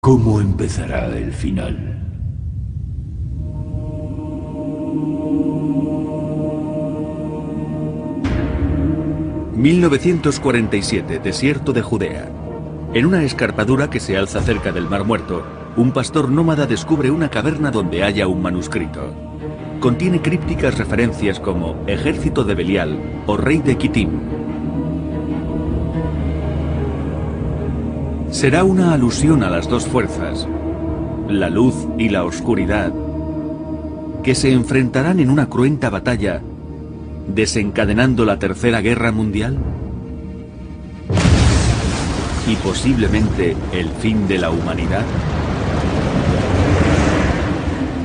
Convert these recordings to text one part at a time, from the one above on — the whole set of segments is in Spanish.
¿Cómo empezará el final? ...1947, desierto de Judea. En una escarpadura que se alza cerca del Mar Muerto, un pastor nómada descubre una caverna donde halla un manuscrito. Contiene crípticas referencias como Ejército de Belial o Rey de Kitim. Será una alusión a las dos fuerzas, la luz y la oscuridad, que se enfrentarán en una cruenta batalla, desencadenando la Tercera Guerra Mundial y posiblemente el fin de la humanidad.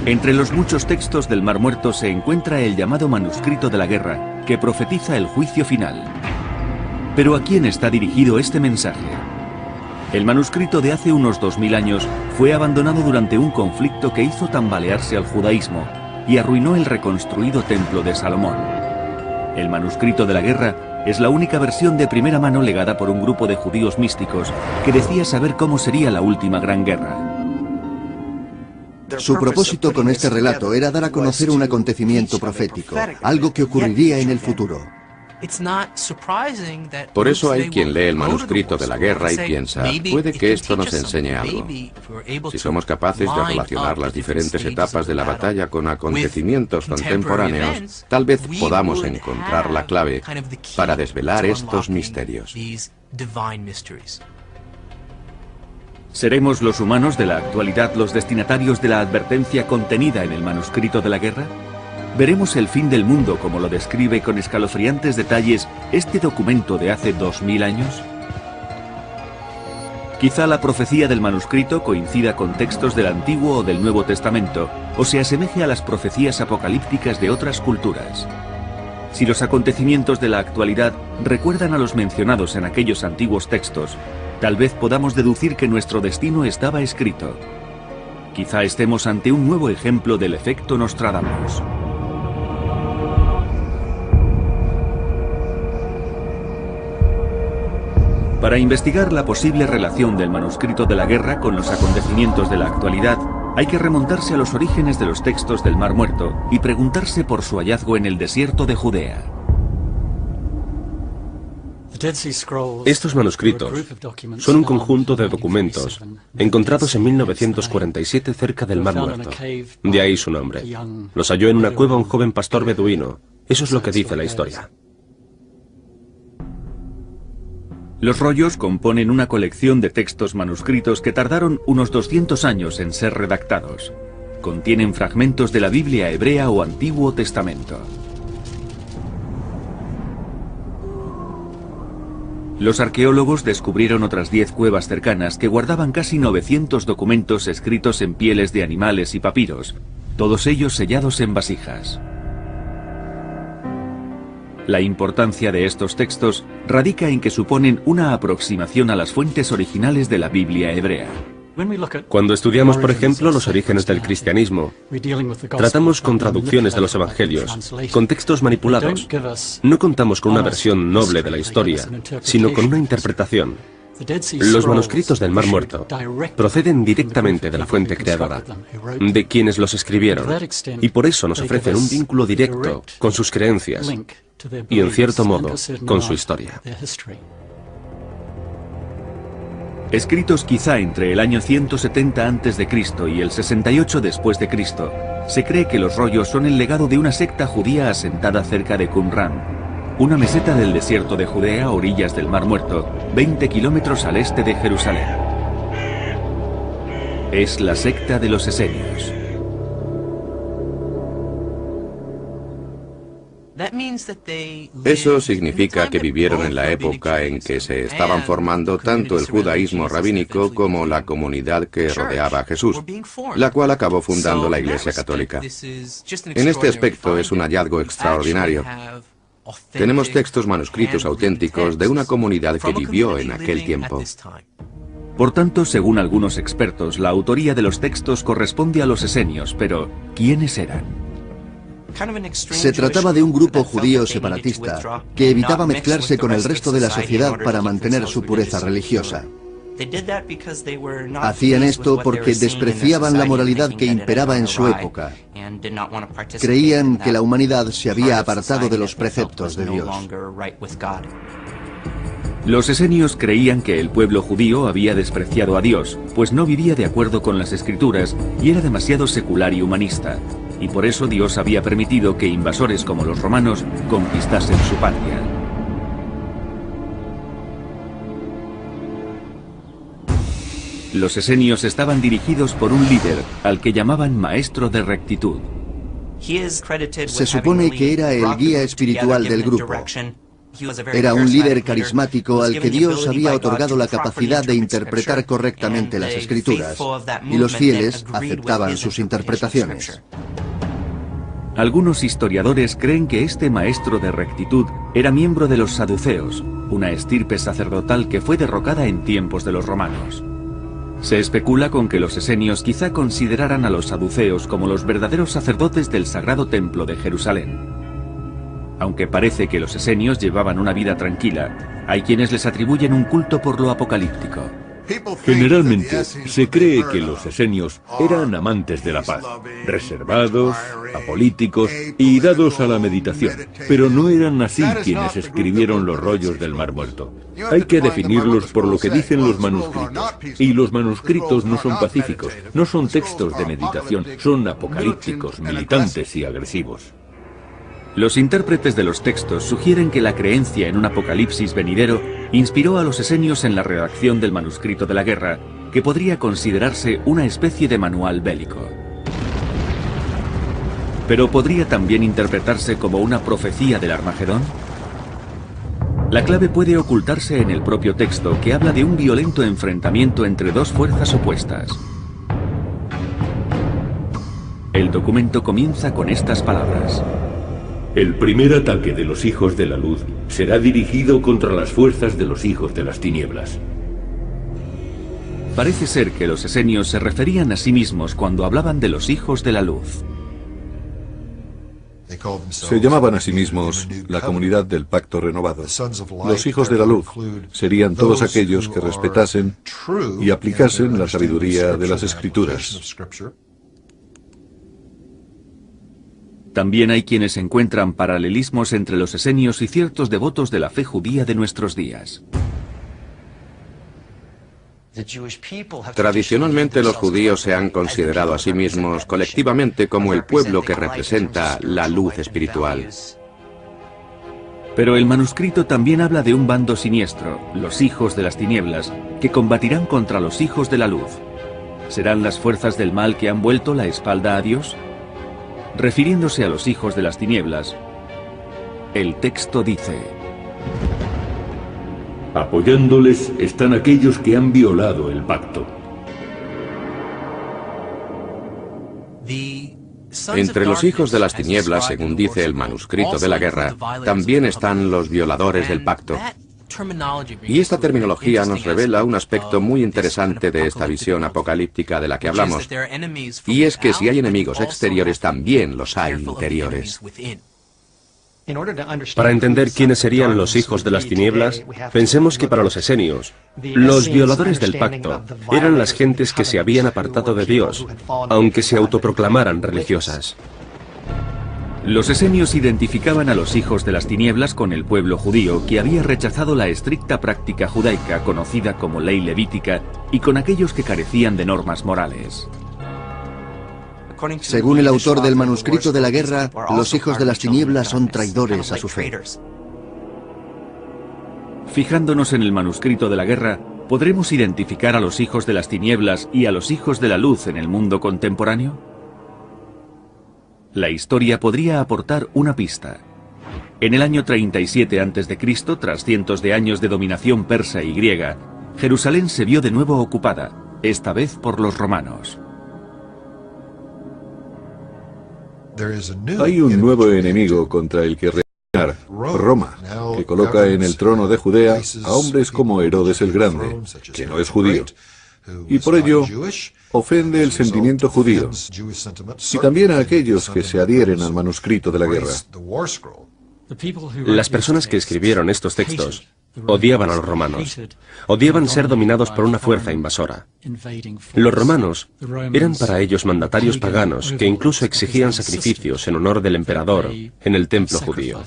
Entre los muchos textos del Mar Muerto se encuentra el llamado manuscrito de la guerra, que profetiza el juicio final. Pero ¿a quién está dirigido este mensaje? El manuscrito de hace unos 2000 años fue abandonado durante un conflicto que hizo tambalearse al judaísmo y arruinó el reconstruido templo de Salomón. El manuscrito de la guerra es la única versión de primera mano legada por un grupo de judíos místicos que decía saber cómo sería la última gran guerra. Su propósito con este relato era dar a conocer un acontecimiento profético, algo que ocurriría en el futuro. Por eso hay quien lee el manuscrito de la guerra y piensa, puede que esto nos enseñe algo. Si somos capaces de relacionar las diferentes etapas de la batalla con acontecimientos contemporáneos, tal vez podamos encontrar la clave para desvelar estos misterios. ¿Seremos los humanos de la actualidad los destinatarios de la advertencia contenida en el manuscrito de la guerra? ¿Veremos el fin del mundo como lo describe con escalofriantes detalles este documento de hace 2000 años? Quizá la profecía del manuscrito coincida con textos del Antiguo o del Nuevo Testamento, o se asemeje a las profecías apocalípticas de otras culturas. Si los acontecimientos de la actualidad recuerdan a los mencionados en aquellos antiguos textos, tal vez podamos deducir que nuestro destino estaba escrito. Quizá estemos ante un nuevo ejemplo del efecto Nostradamus. Para investigar la posible relación del manuscrito de la guerra con los acontecimientos de la actualidad, hay que remontarse a los orígenes de los textos del Mar Muerto y preguntarse por su hallazgo en el desierto de Judea. Estos manuscritos son un conjunto de documentos encontrados en 1947 cerca del Mar Muerto. De ahí su nombre. Los halló en una cueva un joven pastor beduino. Eso es lo que dice la historia. Los rollos componen una colección de textos manuscritos que tardaron unos 200 años en ser redactados. Contienen fragmentos de la Biblia hebrea o Antiguo Testamento. Los arqueólogos descubrieron otras 10 cuevas cercanas que guardaban casi 900 documentos escritos en pieles de animales y papiros, todos ellos sellados en vasijas. La importancia de estos textos radica en que suponen una aproximación a las fuentes originales de la Biblia hebrea. Cuando estudiamos, por ejemplo, los orígenes del cristianismo, tratamos con traducciones de los evangelios, con textos manipulados. No contamos con una versión noble de la historia, sino con una interpretación. Los manuscritos del Mar Muerto proceden directamente de la fuente creadora, de quienes los escribieron, y por eso nos ofrecen un vínculo directo con sus creencias y, en cierto modo, con su historia. Escritos quizá entre el año 170 a.C. y el 68 después de Cristo, se cree que los rollos son el legado de una secta judía asentada cerca de Qumran, una meseta del desierto de Judea a orillas del Mar Muerto, 20 kilómetros al este de Jerusalén. Es la secta de los esenios. Eso significa que vivieron en la época en que se estaban formando tanto el judaísmo rabínico como la comunidad que rodeaba a Jesús, la cual acabó fundando la Iglesia Católica. En este aspecto es un hallazgo extraordinario. Tenemos textos manuscritos auténticos de una comunidad que vivió en aquel tiempo. Por tanto, según algunos expertos, la autoría de los textos corresponde a los esenios, pero ¿quiénes eran? Se trataba de un grupo judío separatista que evitaba mezclarse con el resto de la sociedad para mantener su pureza religiosa. Hacían esto porque despreciaban la moralidad que imperaba en su época. Creían que la humanidad se había apartado de los preceptos de Dios. Los esenios creían que el pueblo judío había despreciado a Dios, pues no vivía de acuerdo con las Escrituras y era demasiado secular y humanista, y por eso Dios había permitido que invasores como los romanos conquistasen su patria. Los esenios estaban dirigidos por un líder, al que llamaban maestro de rectitud. Se supone que era el guía espiritual del grupo. Era un líder carismático al que Dios había otorgado la capacidad de interpretar correctamente las Escrituras, y los fieles aceptaban sus interpretaciones. Algunos historiadores creen que este maestro de rectitud era miembro de los saduceos, una estirpe sacerdotal que fue derrocada en tiempos de los romanos. Se especula con que los esenios quizá consideraran a los saduceos como los verdaderos sacerdotes del Sagrado Templo de Jerusalén. Aunque parece que los esenios llevaban una vida tranquila, hay quienes les atribuyen un culto por lo apocalíptico. Generalmente se cree que los esenios eran amantes de la paz, reservados, apolíticos y dados a la meditación, pero no eran así quienes escribieron los rollos del Mar Muerto. Hay que definirlos por lo que dicen los manuscritos, y los manuscritos no son pacíficos, no son textos de meditación, son apocalípticos, militantes y agresivos. Los intérpretes de los textos sugieren que la creencia en un apocalipsis venidero inspiró a los esenios en la redacción del manuscrito de la guerra, que podría considerarse una especie de manual bélico. Pero ¿podría también interpretarse como una profecía del Armagedón? La clave puede ocultarse en el propio texto, que habla de un violento enfrentamiento entre dos fuerzas opuestas. El documento comienza con estas palabras. El primer ataque de los hijos de la luz será dirigido contra las fuerzas de los hijos de las tinieblas. Parece ser que los esenios se referían a sí mismos cuando hablaban de los hijos de la luz. Se llamaban a sí mismos la comunidad del pacto renovado. Los hijos de la luz serían todos aquellos que respetasen y aplicasen la sabiduría de las Escrituras. También hay quienes encuentran paralelismos entre los esenios y ciertos devotos de la fe judía de nuestros días. Tradicionalmente los judíos se han considerado a sí mismos colectivamente como el pueblo que representa la luz espiritual. Pero el manuscrito también habla de un bando siniestro, los hijos de las tinieblas, que combatirán contra los hijos de la luz. ¿Serán las fuerzas del mal que han vuelto la espalda a Dios? Refiriéndose a los hijos de las tinieblas, el texto dice: apoyándoles están aquellos que han violado el pacto. Entre los hijos de las tinieblas, según dice el manuscrito de la guerra, también están los violadores del pacto. Y esta terminología nos revela un aspecto muy interesante de esta visión apocalíptica de la que hablamos, y es que si hay enemigos exteriores, también los hay interiores. Para entender quiénes serían los hijos de las tinieblas, pensemos que para los esenios, los violadores del pacto eran las gentes que se habían apartado de Dios, aunque se autoproclamaran religiosas. Los esenios identificaban a los hijos de las tinieblas con el pueblo judío, que había rechazado la estricta práctica judaica conocida como ley levítica, y con aquellos que carecían de normas morales. Según el autor del manuscrito de la guerra, los hijos de las tinieblas son traidores a su fe. Fijándonos en el manuscrito de la guerra, ¿podremos identificar a los hijos de las tinieblas y a los hijos de la luz en el mundo contemporáneo? La historia podría aportar una pista. En el año 37 a.C., tras cientos de años de dominación persa y griega, Jerusalén se vio de nuevo ocupada, esta vez por los romanos. Hay un nuevo enemigo contra el que reinar, Roma, que coloca en el trono de Judea a hombres como Herodes el Grande, que no es judío, y por ello ofende el sentimiento judío, y también a aquellos que se adhieren al manuscrito de la guerra. Las personas que escribieron estos textos Odiaban a los romanos. Odiaban ser dominados por una fuerza invasora. Los romanos eran para ellos mandatarios paganos que incluso exigían sacrificios en honor del emperador en el templo judío.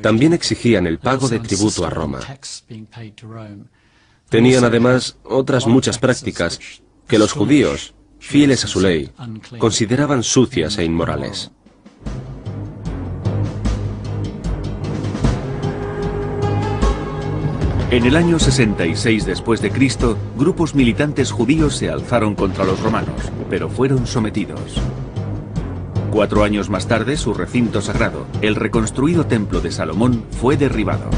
También exigían el pago de tributo a Roma. Tenían además otras muchas prácticas que los judíos, fieles a su ley, consideraban sucias e inmorales. En el año 66 después de Cristo, grupos militantes judíos se alzaron contra los romanos, pero fueron sometidos. 4 años más tarde, su recinto sagrado, el reconstruido templo de Salomón, fue derribado.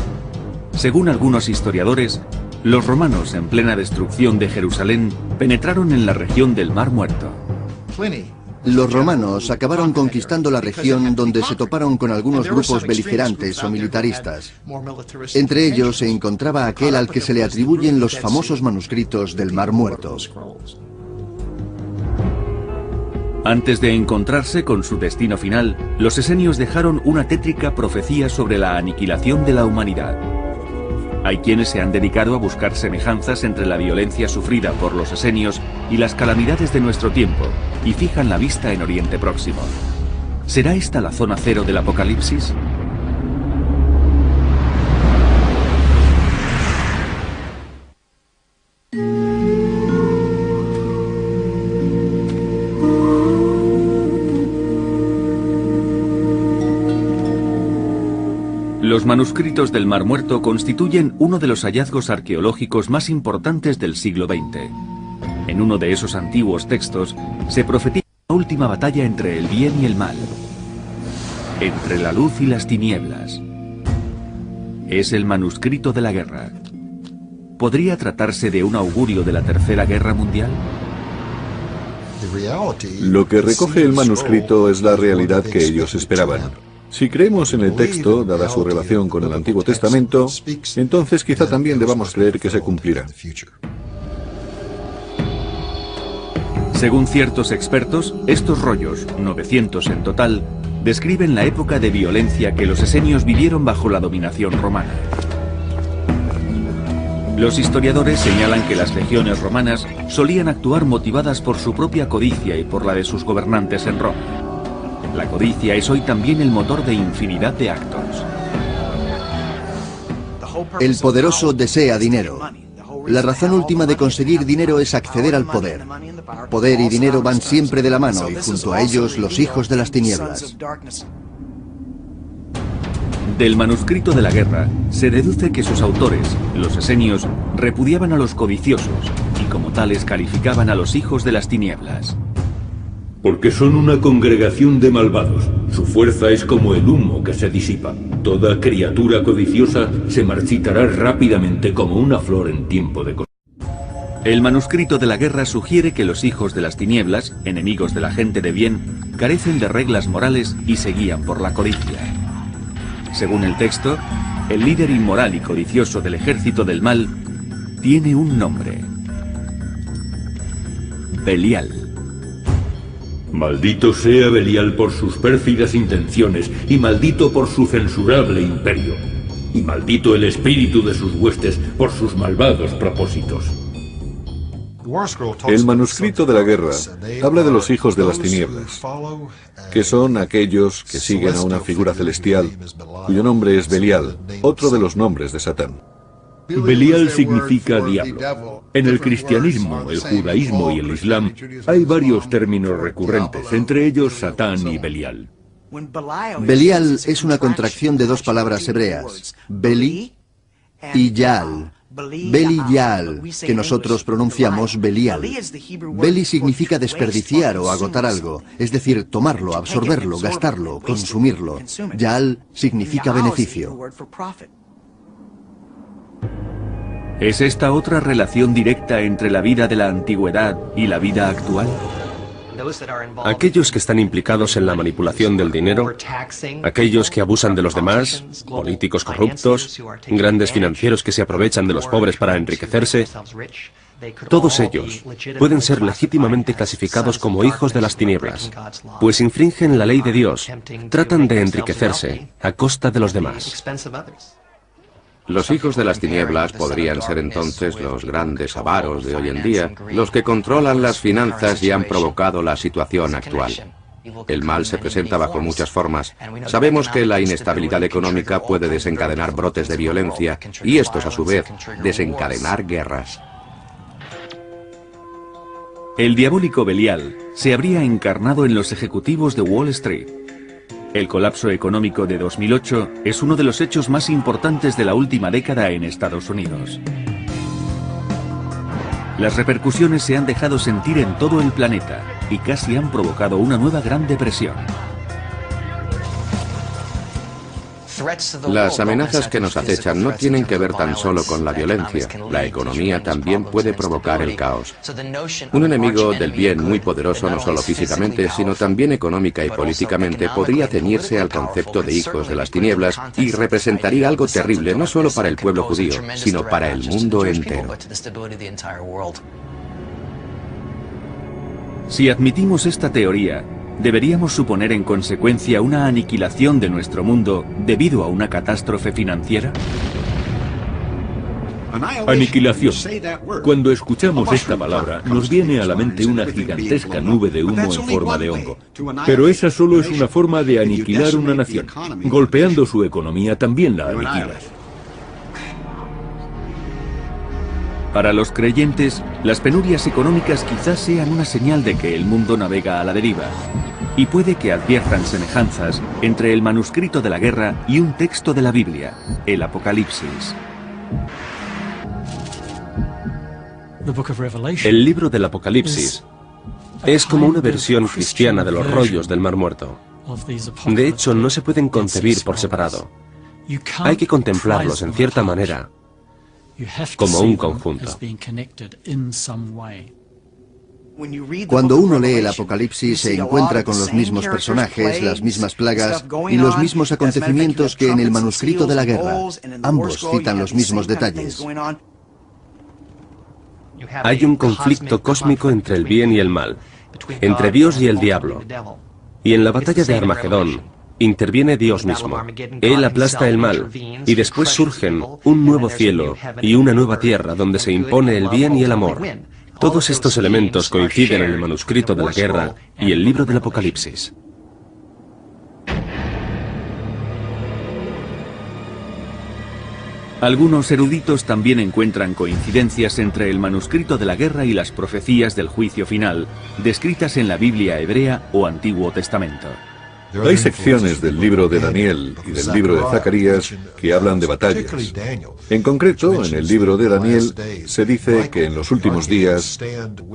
Según algunos historiadores, los romanos, en plena destrucción de Jerusalén, penetraron en la región del Mar Muerto. Los romanos acabaron conquistando la región donde se toparon con algunos grupos beligerantes o militaristas. Entre ellos se encontraba aquel al que se le atribuyen los famosos manuscritos del Mar Muerto. Antes de encontrarse con su destino final, los esenios dejaron una tétrica profecía sobre la aniquilación de la humanidad. Hay quienes se han dedicado a buscar semejanzas entre la violencia sufrida por los esenios y las calamidades de nuestro tiempo, y fijan la vista en Oriente Próximo. ¿Será esta la zona cero del Apocalipsis? Los manuscritos del Mar Muerto constituyen uno de los hallazgos arqueológicos más importantes del siglo XX. En uno de esos antiguos textos se profetiza la última batalla entre el bien y el mal, entre la luz y las tinieblas. Es el manuscrito de la guerra. ¿Podría tratarse de un augurio de la Tercera Guerra Mundial? Lo que recoge el manuscrito es la realidad que ellos esperaban. Si creemos en el texto, dada su relación con el Antiguo Testamento, entonces quizá también debamos creer que se cumplirá. Según ciertos expertos, estos rollos, 900 en total, describen la época de violencia que los esenios vivieron bajo la dominación romana. Los historiadores señalan que las legiones romanas solían actuar motivadas por su propia codicia y por la de sus gobernantes en Roma. La codicia es hoy también el motor de infinidad de actos. El poderoso desea dinero. La razón última de conseguir dinero es acceder al poder. Poder y dinero van siempre de la mano y junto a ellos los hijos de las tinieblas. Del manuscrito de la guerra se deduce que sus autores, los esenios, repudiaban a los codiciosos y como tales calificaban a los hijos de las tinieblas. Porque son una congregación de malvados. Su fuerza es como el humo que se disipa. Toda criatura codiciosa se marchitará rápidamente como una flor en tiempo de cosecha. El manuscrito de la guerra sugiere que los hijos de las tinieblas, enemigos de la gente de bien, carecen de reglas morales y se guían por la codicia. Según el texto, el líder inmoral y codicioso del ejército del mal tiene un nombre: Belial. Maldito sea Belial por sus pérfidas intenciones, y maldito por su censurable imperio. Y maldito el espíritu de sus huestes por sus malvados propósitos. El manuscrito de la guerra habla de los hijos de las tinieblas, que son aquellos que siguen a una figura celestial, cuyo nombre es Belial, otro de los nombres de Satán. Belial significa diablo. En el cristianismo, el judaísmo y el islam hay varios términos recurrentes, entre ellos Satán y Belial. Belial es una contracción de dos palabras hebreas, Beli y Yaal. Beli Yaal, que nosotros pronunciamos Belial. Beli significa desperdiciar o agotar algo, es decir, tomarlo, absorberlo, gastarlo, consumirlo. Yaal significa beneficio. ¿Es esta otra relación directa entre la vida de la antigüedad y la vida actual? Aquellos que están implicados en la manipulación del dinero, aquellos que abusan de los demás, políticos corruptos, grandes financieros que se aprovechan de los pobres para enriquecerse, todos ellos pueden ser legítimamente clasificados como hijos de las tinieblas, pues infringen la ley de Dios, tratan de enriquecerse a costa de los demás. Los hijos de las tinieblas podrían ser entonces los grandes avaros de hoy en día, los que controlan las finanzas y han provocado la situación actual. El mal se presenta bajo muchas formas. Sabemos que la inestabilidad económica puede desencadenar brotes de violencia y estos, a su vez, desencadenar guerras. El diabólico Belial se habría encarnado en los ejecutivos de Wall Street. El colapso económico de 2008 es uno de los hechos más importantes de la última década en Estados Unidos. Las repercusiones se han dejado sentir en todo el planeta y casi han provocado una nueva Gran Depresión. Las amenazas que nos acechan no tienen que ver tan solo con la violencia. La economía también puede provocar el caos. Un enemigo del bien muy poderoso, no solo físicamente, sino también económica y políticamente, podría ceñirse al concepto de hijos de las tinieblas y representaría algo terrible no solo para el pueblo judío, sino para el mundo entero. Si admitimos esta teoría, ¿deberíamos suponer en consecuencia una aniquilación de nuestro mundo debido a una catástrofe financiera? Aniquilación. Cuando escuchamos esta palabra, nos viene a la mente una gigantesca nube de humo en forma de hongo. Pero esa solo es una forma de aniquilar una nación. Golpeando su economía también la aniquilas. Para los creyentes, las penurias económicas quizás sean una señal de que el mundo navega a la deriva. Y puede que adviertan semejanzas entre el manuscrito de la guerra y un texto de la Biblia, el Apocalipsis. El libro del Apocalipsis es como una versión cristiana de los rollos del Mar Muerto. De hecho, no se pueden concebir por separado. Hay que contemplarlos en cierta manera, como un conjunto. Cuando uno lee el Apocalipsis se encuentra con los mismos personajes, las mismas plagas y los mismos acontecimientos que en el manuscrito de la guerra. Ambos citan los mismos detalles. Hay un conflicto cósmico entre el bien y el mal, entre Dios y el diablo. Y en la batalla de Armagedón interviene Dios mismo. Él aplasta el mal y después surgen un nuevo cielo y una nueva tierra donde se impone el bien y el amor. Todos estos elementos coinciden en el manuscrito de la guerra y el libro del Apocalipsis. Algunos eruditos también encuentran coincidencias entre el manuscrito de la guerra y las profecías del juicio final, descritas en la Biblia hebrea o Antiguo Testamento. Hay secciones del libro de Daniel y del libro de Zacarías que hablan de batallas. En concreto, en el libro de Daniel se dice que en los últimos días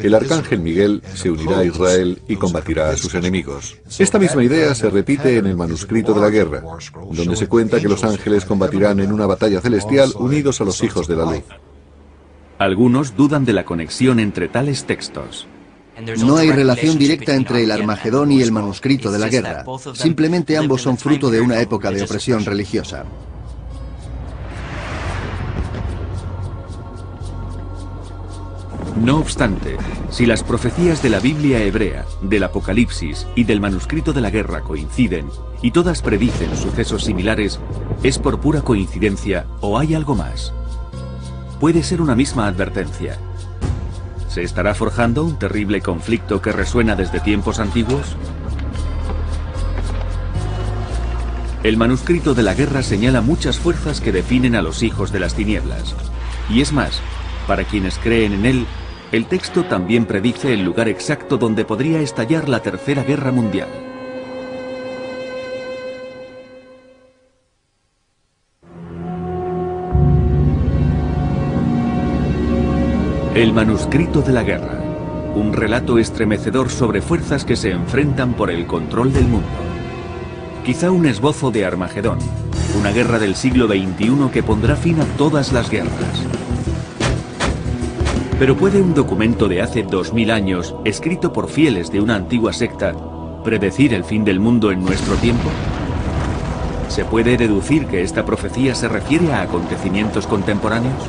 el arcángel Miguel se unirá a Israel y combatirá a sus enemigos. Esta misma idea se repite en el manuscrito de la guerra, donde se cuenta que los ángeles combatirán en una batalla celestial unidos a los hijos de la luz. Algunos dudan de la conexión entre tales textos. No hay relación directa entre el Armagedón y el manuscrito de la guerra. Simplemente ambos son fruto de una época de opresión religiosa. No obstante, si las profecías de la Biblia hebrea, del Apocalipsis y del manuscrito de la guerra coinciden y todas predicen sucesos similares, ¿es por pura coincidencia o hay algo más? Puede ser una misma advertencia. ¿Se estará forjando un terrible conflicto que resuena desde tiempos antiguos? El manuscrito de la guerra señala muchas fuerzas que definen a los hijos de las tinieblas. Y es más, para quienes creen en él, el texto también predice el lugar exacto donde podría estallar la Tercera Guerra Mundial. El manuscrito de la guerra, un relato estremecedor sobre fuerzas que se enfrentan por el control del mundo. Quizá un esbozo de Armagedón, una guerra del siglo XXI que pondrá fin a todas las guerras. Pero ¿puede un documento de hace 2000 años, escrito por fieles de una antigua secta, predecir el fin del mundo en nuestro tiempo? ¿Se puede deducir que esta profecía se refiere a acontecimientos contemporáneos?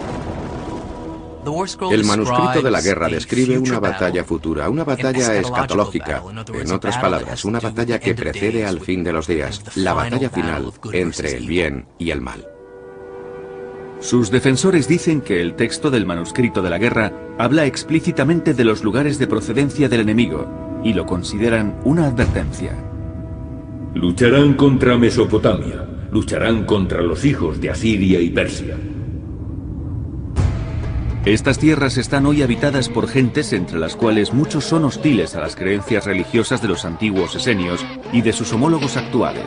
El manuscrito de la guerra describe una batalla futura, una batalla escatológica, en otras palabras, una batalla que precede al fin de los días, la batalla final entre el bien y el mal. Sus defensores dicen que el texto del manuscrito de la guerra habla explícitamente de los lugares de procedencia del enemigo y lo consideran una advertencia. Lucharán contra Mesopotamia, lucharán contra los hijos de Asiria y Persia. Estas tierras están hoy habitadas por gentes entre las cuales muchos son hostiles a las creencias religiosas de los antiguos esenios y de sus homólogos actuales,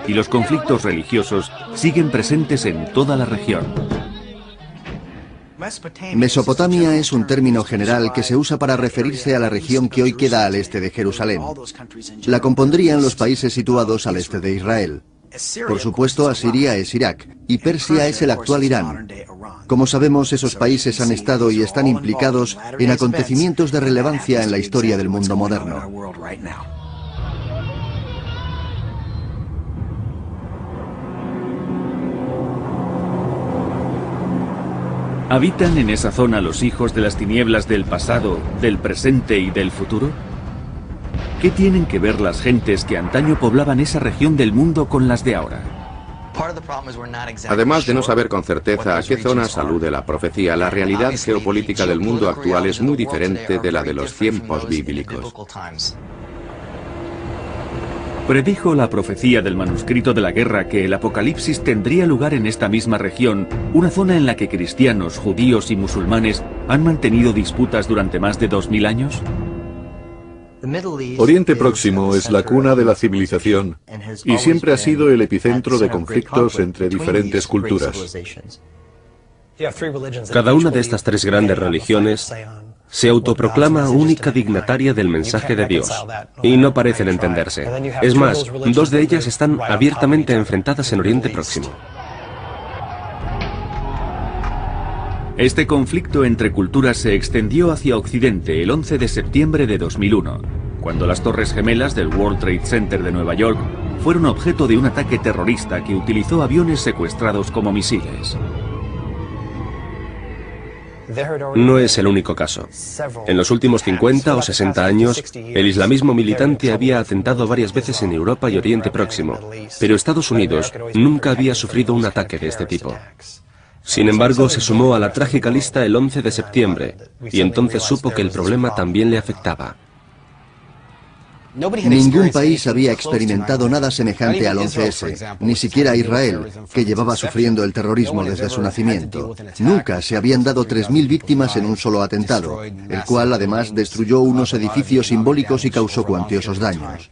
y los conflictos religiosos siguen presentes en toda la región. Mesopotamia es un término general que se usa para referirse a la región que hoy queda al este de Jerusalén. La compondrían los países situados al este de Israel. Por supuesto, Asiria es Irak y Persia es el actual Irán. Como sabemos, esos países han estado y están implicados en acontecimientos de relevancia en la historia del mundo moderno. ¿Habitan en esa zona los hijos de las tinieblas del pasado, del presente y del futuro? ¿Qué tienen que ver las gentes que antaño poblaban esa región del mundo con las de ahora? Además de no saber con certeza a qué zonas alude la profecía, la realidad geopolítica del mundo actual es muy diferente de la de los tiempos bíblicos. Predijo la profecía del manuscrito de la guerra que el apocalipsis tendría lugar en esta misma región, una zona en la que cristianos, judíos y musulmanes han mantenido disputas durante más de 2000 años. Oriente Próximo es la cuna de la civilización y siempre ha sido el epicentro de conflictos entre diferentes culturas. Cada una de estas tres grandes religiones se autoproclama única dignataria del mensaje de Dios, y no parecen entenderse. Es más, dos de ellas están abiertamente enfrentadas en Oriente Próximo. Este conflicto entre culturas se extendió hacia Occidente el 11 de septiembre de 2001, cuando las Torres Gemelas del World Trade Center de Nueva York fueron objeto de un ataque terrorista que utilizó aviones secuestrados como misiles. No es el único caso. En los últimos 50 o 60 años, el islamismo militante había atentado varias veces en Europa y Oriente Próximo, pero Estados Unidos nunca había sufrido un ataque de este tipo. Sin embargo, se sumó a la trágica lista el 11 de septiembre, y entonces supo que el problema también le afectaba. Ningún país había experimentado nada semejante al 11S, ni siquiera Israel, que llevaba sufriendo el terrorismo desde su nacimiento. Nunca se habían dado 3000 víctimas en un solo atentado, el cual además destruyó unos edificios simbólicos y causó cuantiosos daños.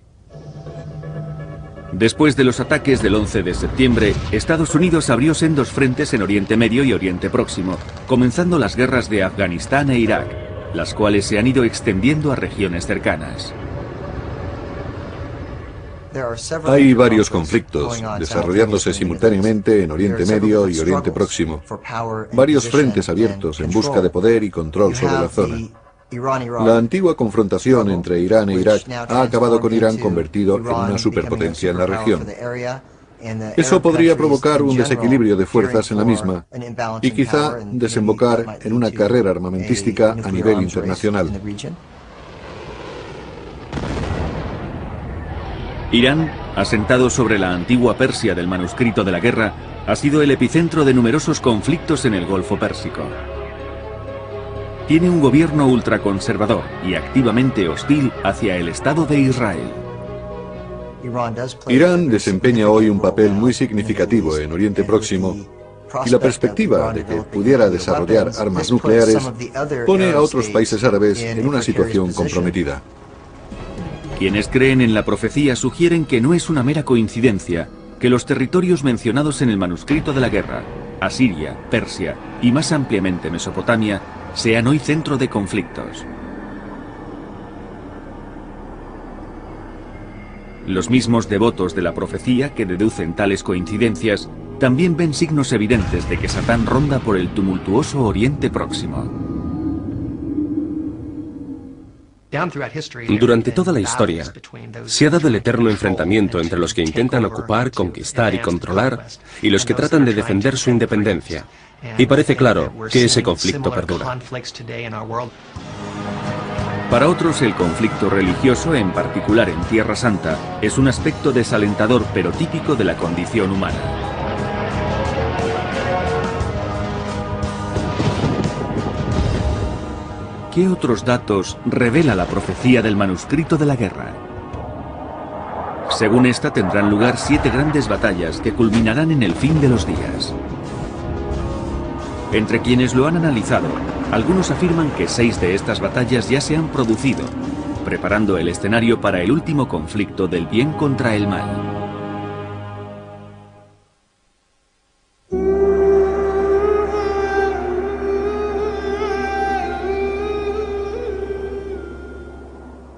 Después de los ataques del 11 de septiembre, Estados Unidos abrió sendos frentes en Oriente Medio y Oriente Próximo, comenzando las guerras de Afganistán e Irak, las cuales se han ido extendiendo a regiones cercanas. Hay varios conflictos desarrollándose simultáneamente en Oriente Medio y Oriente Próximo. Varios frentes abiertos en busca de poder y control sobre la zona. La antigua confrontación entre Irán e Irak ha acabado con Irán convertido en una superpotencia en la región. Eso podría provocar un desequilibrio de fuerzas en la misma y quizá desembocar en una carrera armamentística a nivel internacional. Irán, asentado sobre la antigua Persia del manuscrito de la guerra, ha sido el epicentro de numerosos conflictos en el Golfo Pérsico. Tiene un gobierno ultraconservador y activamente hostil hacia el Estado de Israel. Irán desempeña hoy un papel muy significativo en Oriente Próximo y la perspectiva de que pudiera desarrollar armas nucleares pone a otros países árabes en una situación comprometida. Quienes creen en la profecía sugieren que no es una mera coincidencia que los territorios mencionados en el manuscrito de la guerra, Asiria, Persia y más ampliamente Mesopotamia, sean hoy centro de conflictos. Los mismos devotos de la profecía que deducen tales coincidencias también ven signos evidentes de que Satán ronda por el tumultuoso Oriente Próximo. Durante toda la historia, se ha dado el eterno enfrentamiento entre los que intentan ocupar, conquistar y controlar y los que tratan de defender su independencia. Y parece claro que ese conflicto perdura. Para otros, el conflicto religioso, en particular en Tierra Santa, es un aspecto desalentador pero típico de la condición humana. ¿Qué otros datos revela la profecía del manuscrito de la guerra? Según esta, tendrán lugar 7 grandes batallas que culminarán en el fin de los días. Entre quienes lo han analizado, algunos afirman que 6 de estas batallas ya se han producido, preparando el escenario para el último conflicto del bien contra el mal.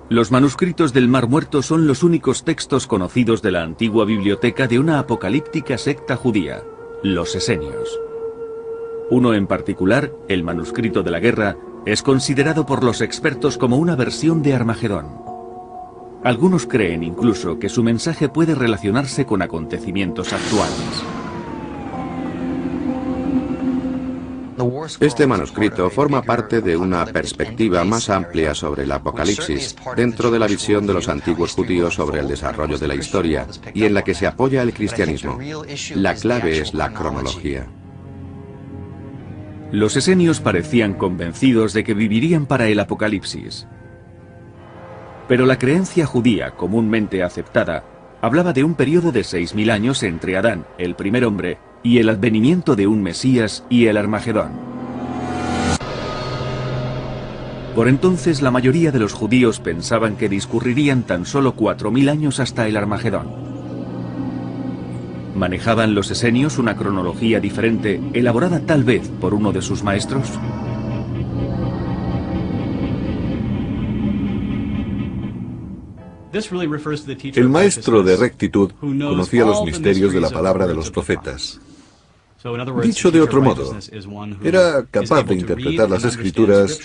Los manuscritos del Mar Muerto son los únicos textos conocidos de la antigua biblioteca de una apocalíptica secta judía, los esenios. Uno en particular, el manuscrito de la guerra, es considerado por los expertos como una versión de Armagedón. Algunos creen incluso que su mensaje puede relacionarse con acontecimientos actuales. Este manuscrito forma parte de una perspectiva más amplia sobre el Apocalipsis, dentro de la visión de los antiguos judíos sobre el desarrollo de la historia, y en la que se apoya el cristianismo. La clave es la cronología. Los esenios parecían convencidos de que vivirían para el Apocalipsis. Pero la creencia judía comúnmente aceptada hablaba de un periodo de 6000 años entre Adán, el primer hombre, y el advenimiento de un Mesías y el Armagedón. Por entonces la mayoría de los judíos pensaban que discurrirían tan solo 4000 años hasta el Armagedón. ¿Manejaban los esenios una cronología diferente, elaborada tal vez por uno de sus maestros? El maestro de rectitud conocía los misterios de la palabra de los profetas. Dicho de otro modo, era capaz de interpretar las Escrituras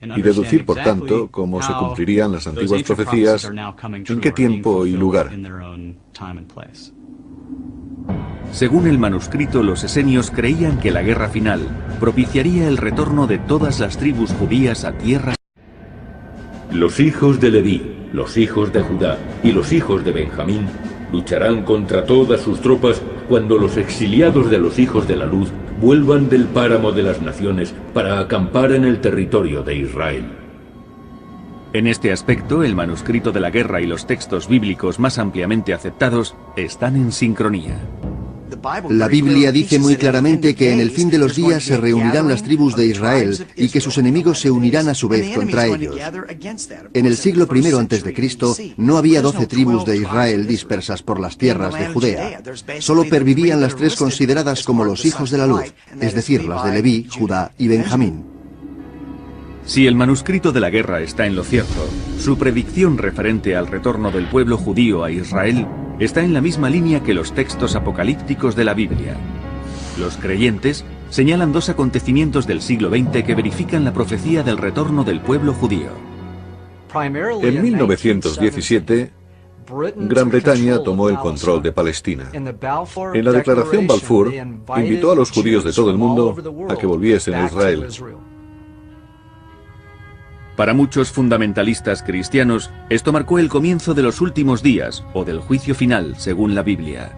y deducir, por tanto, cómo se cumplirían las antiguas profecías, en qué tiempo y lugar. Según el manuscrito, los esenios creían que la guerra final propiciaría el retorno de todas las tribus judías a tierra. Los hijos de Leví, los hijos de Judá y los hijos de Benjamín lucharán contra todas sus tropas cuando los exiliados de los hijos de la luz vuelvan del páramo de las naciones para acampar en el territorio de Israel. En este aspecto, el manuscrito de la guerra y los textos bíblicos más ampliamente aceptados están en sincronía. La Biblia dice muy claramente que en el fin de los días se reunirán las tribus de Israel y que sus enemigos se unirán a su vez contra ellos. En el siglo I a.C. no había 12 tribus de Israel dispersas por las tierras de Judea. Solo pervivían las 3 consideradas como los hijos de la luz, es decir, las de Leví, Judá y Benjamín. Si el manuscrito de la guerra está en lo cierto, su predicción referente al retorno del pueblo judío a Israel está en la misma línea que los textos apocalípticos de la Biblia. Los creyentes señalan 2 acontecimientos del siglo XX que verifican la profecía del retorno del pueblo judío. En 1917, Gran Bretaña tomó el control de Palestina. En la Declaración Balfour, invitó a los judíos de todo el mundo a que volviesen a Israel. Para muchos fundamentalistas cristianos, esto marcó el comienzo de los últimos días, o del juicio final, según la Biblia.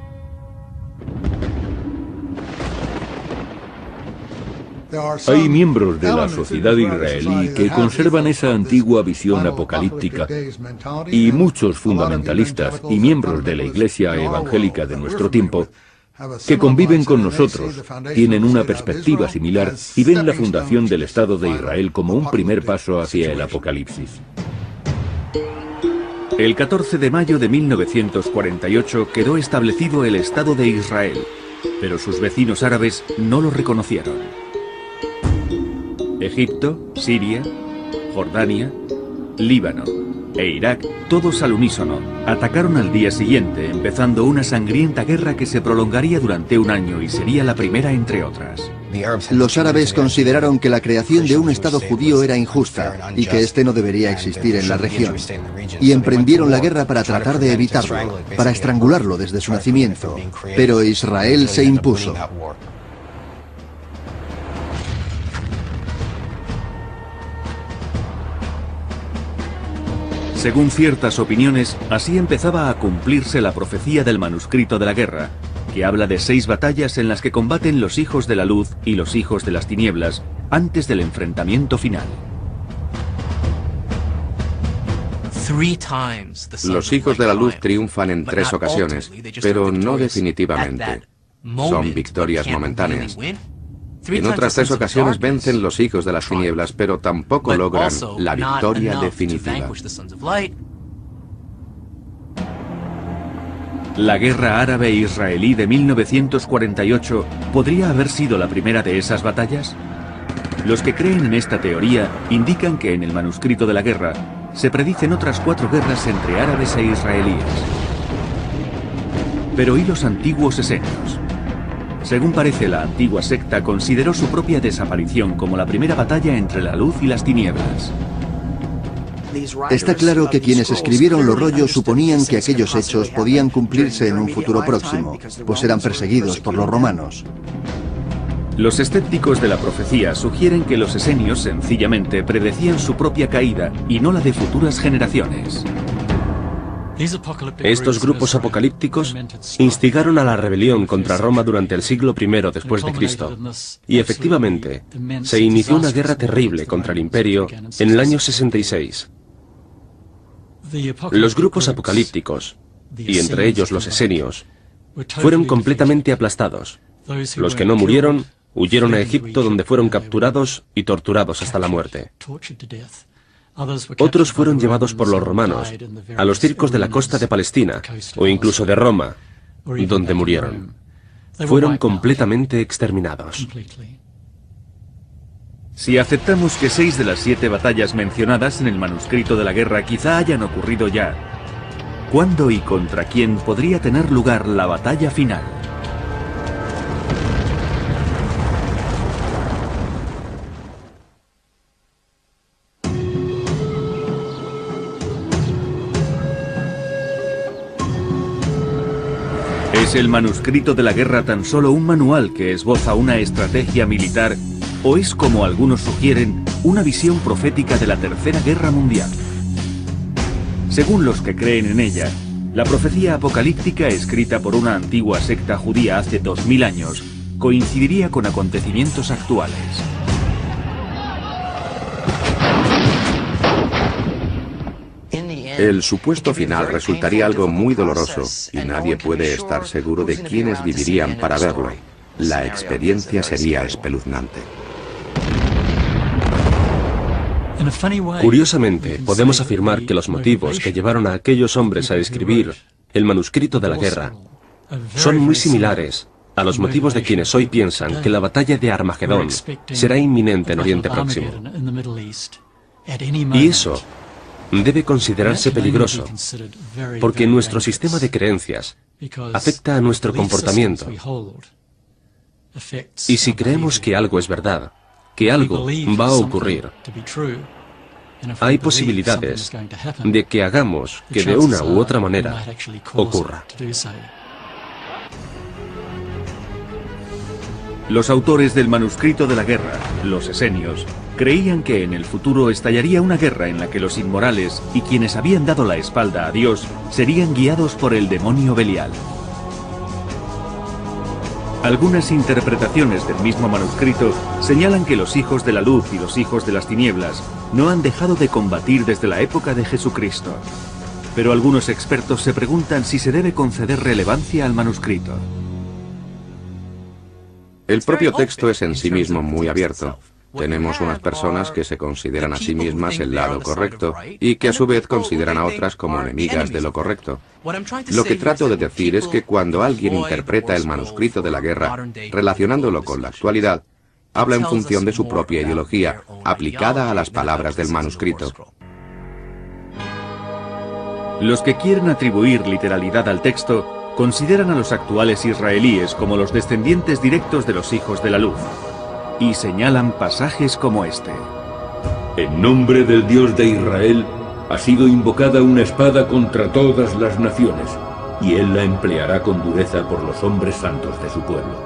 Hay miembros de la sociedad israelí que conservan esa antigua visión apocalíptica, y muchos fundamentalistas y miembros de la Iglesia evangélica de nuestro tiempo que conviven con nosotros, tienen una perspectiva similar y ven la fundación del Estado de Israel como un primer paso hacia el Apocalipsis. El 14 de mayo de 1948 quedó establecido el Estado de Israel, pero sus vecinos árabes no lo reconocieron. Egipto, Siria, Jordania, Líbano e Irak, todos al unísono, atacaron al día siguiente, empezando una sangrienta guerra que se prolongaría durante un año y sería la primera entre otras. Los árabes consideraron que la creación de un Estado judío era injusta y que este no debería existir en la región. Y emprendieron la guerra para tratar de evitarlo, para estrangularlo desde su nacimiento. Pero Israel se impuso. Según ciertas opiniones, así empezaba a cumplirse la profecía del manuscrito de la guerra, que habla de 6 batallas en las que combaten los hijos de la luz y los hijos de las tinieblas, antes del enfrentamiento final. Los hijos de la luz triunfan en 3 ocasiones, pero no definitivamente. Son victorias momentáneas. En otras 3 ocasiones vencen los hijos de las tinieblas, pero tampoco logran la victoria definitiva. La guerra árabe-israelí de 1948 podría haber sido la primera de esas batallas. Los que creen en esta teoría indican que en el manuscrito de la guerra se predicen otras 4 guerras entre árabes e israelíes. Pero ¿y los antiguos esenios? Según parece, la antigua secta consideró su propia desaparición como la primera batalla entre la luz y las tinieblas. Está claro que quienes escribieron los rollos suponían que aquellos hechos podían cumplirse en un futuro próximo, pues eran perseguidos por los romanos. Los escépticos de la profecía sugieren que los esenios sencillamente predecían su propia caída y no la de futuras generaciones. Estos grupos apocalípticos instigaron a la rebelión contra Roma durante el siglo I después de Cristo. Y efectivamente, se inició una guerra terrible contra el imperio en el año 66. Los grupos apocalípticos, y entre ellos los esenios, fueron completamente aplastados. Los que no murieron huyeron a Egipto, donde fueron capturados y torturados hasta la muerte. Otros fueron llevados por los romanos a los circos de la costa de Palestina o incluso de Roma, donde murieron. Fueron completamente exterminados. Si aceptamos que 6 de las 7 batallas mencionadas en el manuscrito de la guerra quizá hayan ocurrido ya, ¿cuándo y contra quién podría tener lugar la batalla final? ¿Es el manuscrito de la guerra tan solo un manual que esboza una estrategia militar o es, como algunos sugieren, una visión profética de la Tercera Guerra Mundial? Según los que creen en ella, la profecía apocalíptica escrita por una antigua secta judía hace 2000 años coincidiría con acontecimientos actuales. El supuesto final resultaría algo muy doloroso y nadie puede estar seguro de quiénes vivirían para verlo. La experiencia sería espeluznante. Curiosamente, podemos afirmar que los motivos que llevaron a aquellos hombres a escribir el manuscrito de la guerra son muy similares a los motivos de quienes hoy piensan que la batalla de Armagedón será inminente en Oriente Próximo. Y eso debe considerarse peligroso, porque nuestro sistema de creencias afecta a nuestro comportamiento. Y si creemos que algo es verdad, que algo va a ocurrir, hay posibilidades de que hagamos que de una u otra manera ocurra. Los autores del manuscrito de la guerra, los esenios, creían que en el futuro estallaría una guerra en la que los inmorales y quienes habían dado la espalda a Dios serían guiados por el demonio Belial. Algunas interpretaciones del mismo manuscrito señalan que los hijos de la luz y los hijos de las tinieblas no han dejado de combatir desde la época de Jesucristo. Pero algunos expertos se preguntan si se debe conceder relevancia al manuscrito. El propio texto es en sí mismo muy abierto. Tenemos unas personas que se consideran a sí mismas el lado correcto y que a su vez consideran a otras como enemigas de lo correcto. Lo que trato de decir es que cuando alguien interpreta el manuscrito de la guerra, relacionándolo con la actualidad, habla en función de su propia ideología, aplicada a las palabras del manuscrito. Los que quieren atribuir literalidad al texto consideran a los actuales israelíes como los descendientes directos de los hijos de la luz, y señalan pasajes como este. En nombre del Dios de Israel ha sido invocada una espada contra todas las naciones, y él la empleará con dureza por los hombres santos de su pueblo.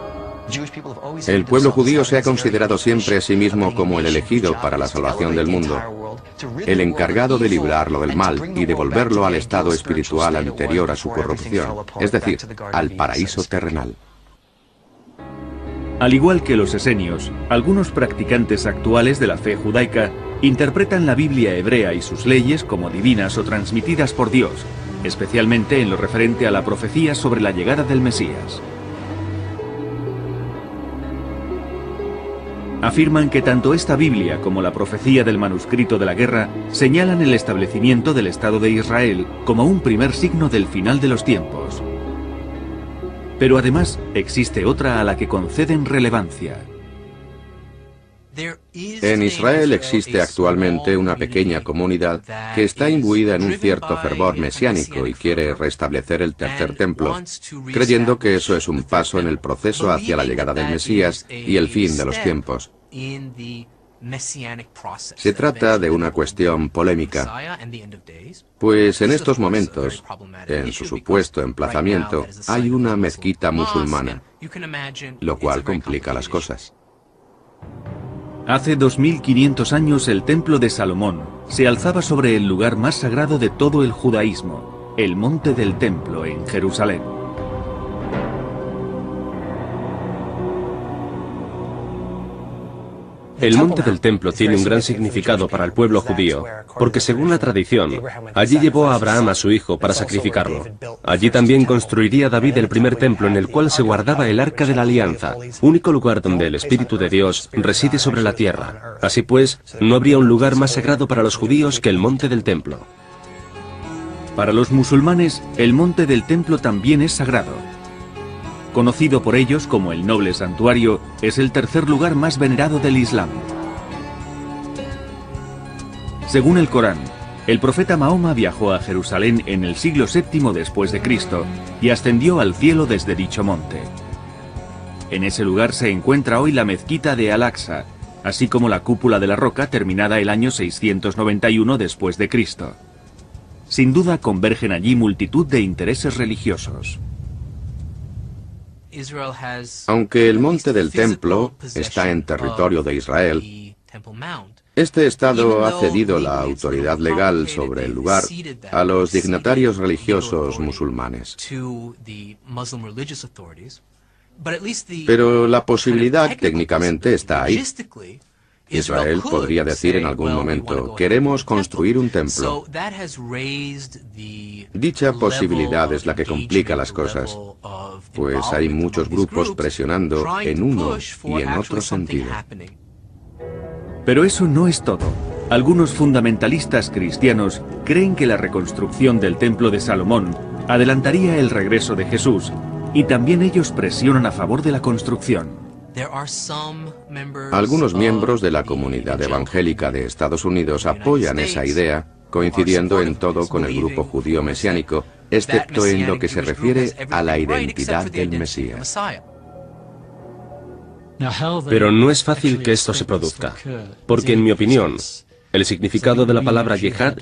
El pueblo judío se ha considerado siempre a sí mismo como el elegido para la salvación del mundo, el encargado de librarlo del mal y devolverlo al estado espiritual anterior a su corrupción, es decir, al paraíso terrenal. Al igual que los esenios, algunos practicantes actuales de la fe judaica interpretan la Biblia hebrea y sus leyes como divinas o transmitidas por Dios, especialmente en lo referente a la profecía sobre la llegada del Mesías. Afirman que tanto esta Biblia como la profecía del manuscrito de la guerra señalan el establecimiento del Estado de Israel como un primer signo del final de los tiempos. Pero además existe otra a la que conceden relevancia. En Israel existe actualmente una pequeña comunidad que está imbuida en un cierto fervor mesiánico y quiere restablecer el tercer templo, creyendo que eso es un paso en el proceso hacia la llegada del Mesías y el fin de los tiempos. Se trata de una cuestión polémica, pues en estos momentos, en su supuesto emplazamiento, hay una mezquita musulmana, lo cual complica las cosas. Hace 2500 años el Templo de Salomón se alzaba sobre el lugar más sagrado de todo el judaísmo, el Monte del Templo en Jerusalén. El monte del templo tiene un gran significado para el pueblo judío, porque según la tradición, allí llevó a Abraham a su hijo para sacrificarlo. Allí también construiría David el primer templo en el cual se guardaba el Arca de la Alianza, único lugar donde el Espíritu de Dios reside sobre la tierra. Así pues, no habría un lugar más sagrado para los judíos que el monte del templo. Para los musulmanes, el monte del templo también es sagrado. Conocido por ellos como el noble santuario, es el tercer lugar más venerado del Islam. Según el Corán, el profeta Mahoma viajó a Jerusalén en el siglo VII después de Cristo y ascendió al cielo desde dicho monte. En ese lugar se encuentra hoy la mezquita de Al-Aqsa, así como la cúpula de la roca terminada el año 691 después de Cristo. Sin duda convergen allí multitud de intereses religiosos. Aunque el monte del templo está en territorio de Israel, este Estado ha cedido la autoridad legal sobre el lugar a los dignatarios religiosos musulmanes. Pero la posibilidad técnicamente está ahí. Israel podría decir en algún momento, queremos construir un templo. Dicha posibilidad es la que complica las cosas, pues hay muchos grupos presionando en uno y en otro sentido. Pero eso no es todo. Algunos fundamentalistas cristianos creen que la reconstrucción del Templo de Salomón adelantaría el regreso de Jesús, y también ellos presionan a favor de la construcción. Algunos miembros de la comunidad evangélica de Estados Unidos apoyan esa idea, coincidiendo en todo con el grupo judío mesiánico, excepto en lo que se refiere a la identidad del Mesías. Pero no es fácil que esto se produzca, porque en mi opinión, el significado de la palabra yihad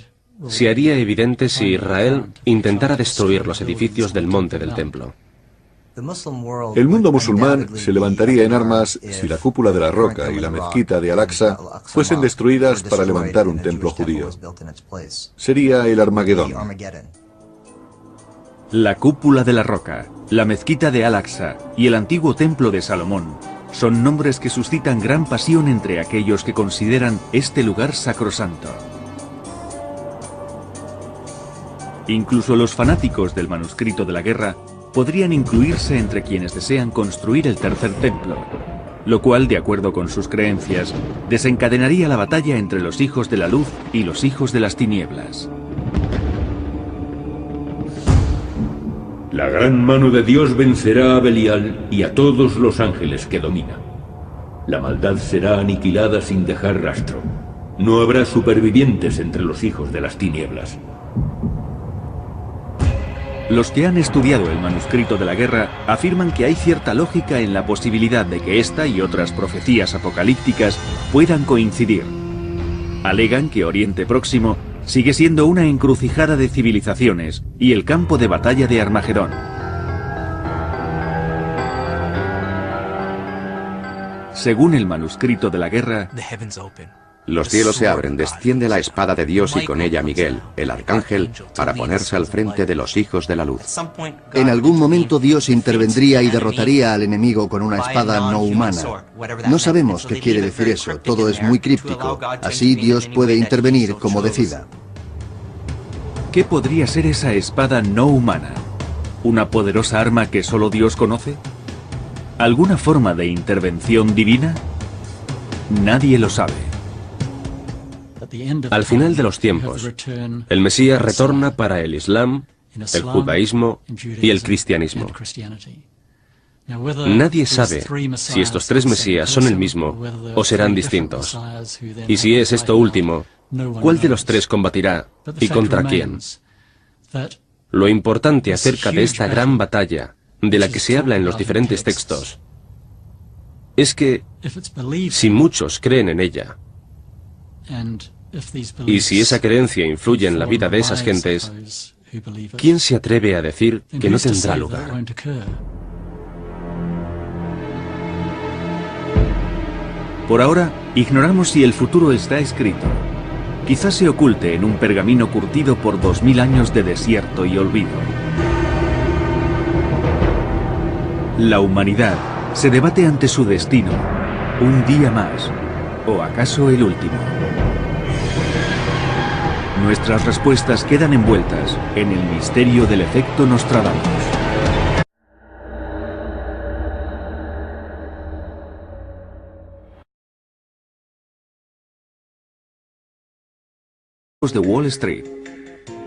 se haría evidente si Israel intentara destruir los edificios del monte del templo. El mundo musulmán se levantaría en armas si la cúpula de la roca y la mezquita de Al-Aqsa fuesen destruidas para levantar un templo judío. Sería el Armagedón. La cúpula de la roca, la mezquita de Al-Aqsa y el antiguo templo de Salomón son nombres que suscitan gran pasión entre aquellos que consideran este lugar sacrosanto. Incluso los fanáticos del manuscrito de la guerra podrían incluirse entre quienes desean construir el tercer templo, lo cual, de acuerdo con sus creencias, desencadenaría la batalla entre los hijos de la luz y los hijos de las tinieblas. La gran mano de Dios vencerá a Belial y a todos los ángeles que domina. La maldad será aniquilada sin dejar rastro. No habrá supervivientes entre los hijos de las tinieblas. Los que han estudiado el manuscrito de la guerra afirman que hay cierta lógica en la posibilidad de que esta y otras profecías apocalípticas puedan coincidir. Alegan que Oriente Próximo sigue siendo una encrucijada de civilizaciones y el campo de batalla de Armagedón. Según el manuscrito de la guerra, Los cielos se abren, desciende la espada de Dios y con ella Miguel, el arcángel, para ponerse al frente de los hijos de la luz. En algún momento Dios intervendría y derrotaría al enemigo con una espada no humana. No sabemos qué quiere decir eso, todo es muy críptico. Así Dios puede intervenir como decida. ¿Qué podría ser esa espada no humana? ¿Una poderosa arma que solo Dios conoce? ¿Alguna forma de intervención divina? Nadie lo sabe. Al final de los tiempos, el Mesías retorna para el Islam, el judaísmo y el cristianismo. Nadie sabe si estos tres Mesías son el mismo o serán distintos. Y si es esto último, ¿cuál de los tres combatirá y contra quién? Lo importante acerca de esta gran batalla, de la que se habla en los diferentes textos, es que si muchos creen en ella, y si esa creencia influye en la vida de esas gentes, ¿quién se atreve a decir que no tendrá lugar? Por ahora, ignoramos si el futuro está escrito. Quizás se oculte en un pergamino curtido por 2000 años de desierto y olvido. La humanidad se debate ante su destino, un día más, o acaso el último. Nuestras respuestas quedan envueltas en el misterio del efecto Nostradamus. De Wall Street.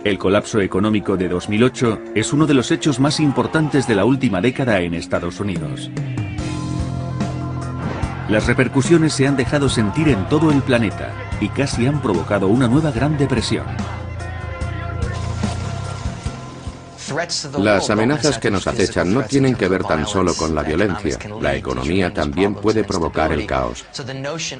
El colapso económico de 2008 es uno de los hechos más importantes de la última década en Estados Unidos. Las repercusiones se han dejado sentir en todo el planeta y casi han provocado una nueva Gran Depresión. Las amenazas que nos acechan no tienen que ver tan solo con la violencia. La economía también puede provocar el caos.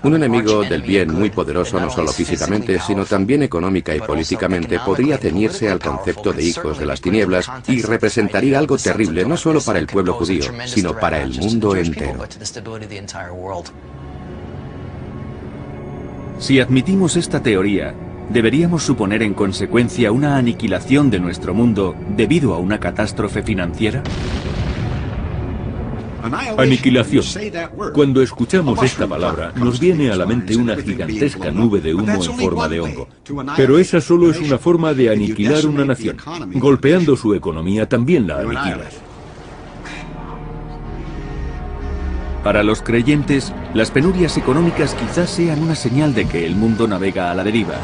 Un enemigo del bien muy poderoso, no solo físicamente, sino también económica y políticamente, podría ceñirse al concepto de hijos de las tinieblas y representaría algo terrible no solo para el pueblo judío, sino para el mundo entero. Si admitimos esta teoría, ¿deberíamos suponer en consecuencia una aniquilación de nuestro mundo debido a una catástrofe financiera? Aniquilación. Cuando escuchamos esta palabra, nos viene a la mente una gigantesca nube de humo en forma de hongo. Pero esa solo es una forma de aniquilar una nación. Golpeando su economía también la aniquilas. Para los creyentes, las penurias económicas quizás sean una señal de que el mundo navega a la deriva.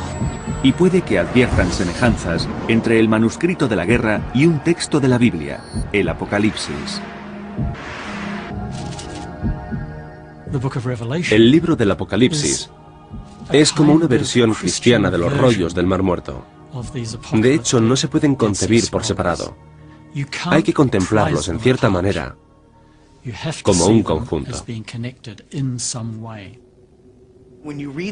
Y puede que adviertan semejanzas entre el manuscrito de la guerra y un texto de la Biblia, el Apocalipsis. El libro del Apocalipsis es como una versión cristiana de los rollos del Mar Muerto. De hecho, no se pueden concebir por separado. Hay que contemplarlos en cierta manera, como un conjunto.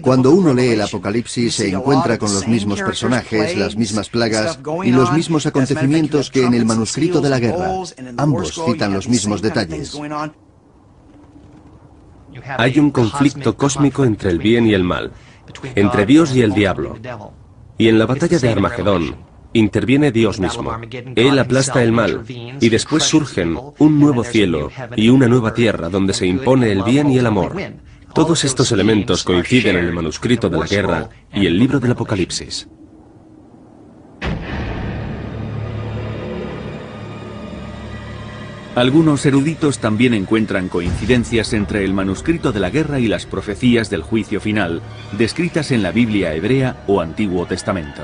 Cuando uno lee el Apocalipsis se encuentra con los mismos personajes, las mismas plagas y los mismos acontecimientos que en el manuscrito de la guerra. Ambos citan los mismos detalles. Hay un conflicto cósmico entre el bien y el mal, entre Dios y el diablo. Y en la batalla de Armagedón interviene Dios mismo. Él aplasta el mal y después surgen un nuevo cielo y una nueva tierra donde se impone el bien y el amor. Todos estos elementos coinciden en el manuscrito de la guerra y el libro del Apocalipsis. Algunos eruditos también encuentran coincidencias entre el manuscrito de la guerra y las profecías del juicio final, descritas en la Biblia hebrea o Antiguo Testamento.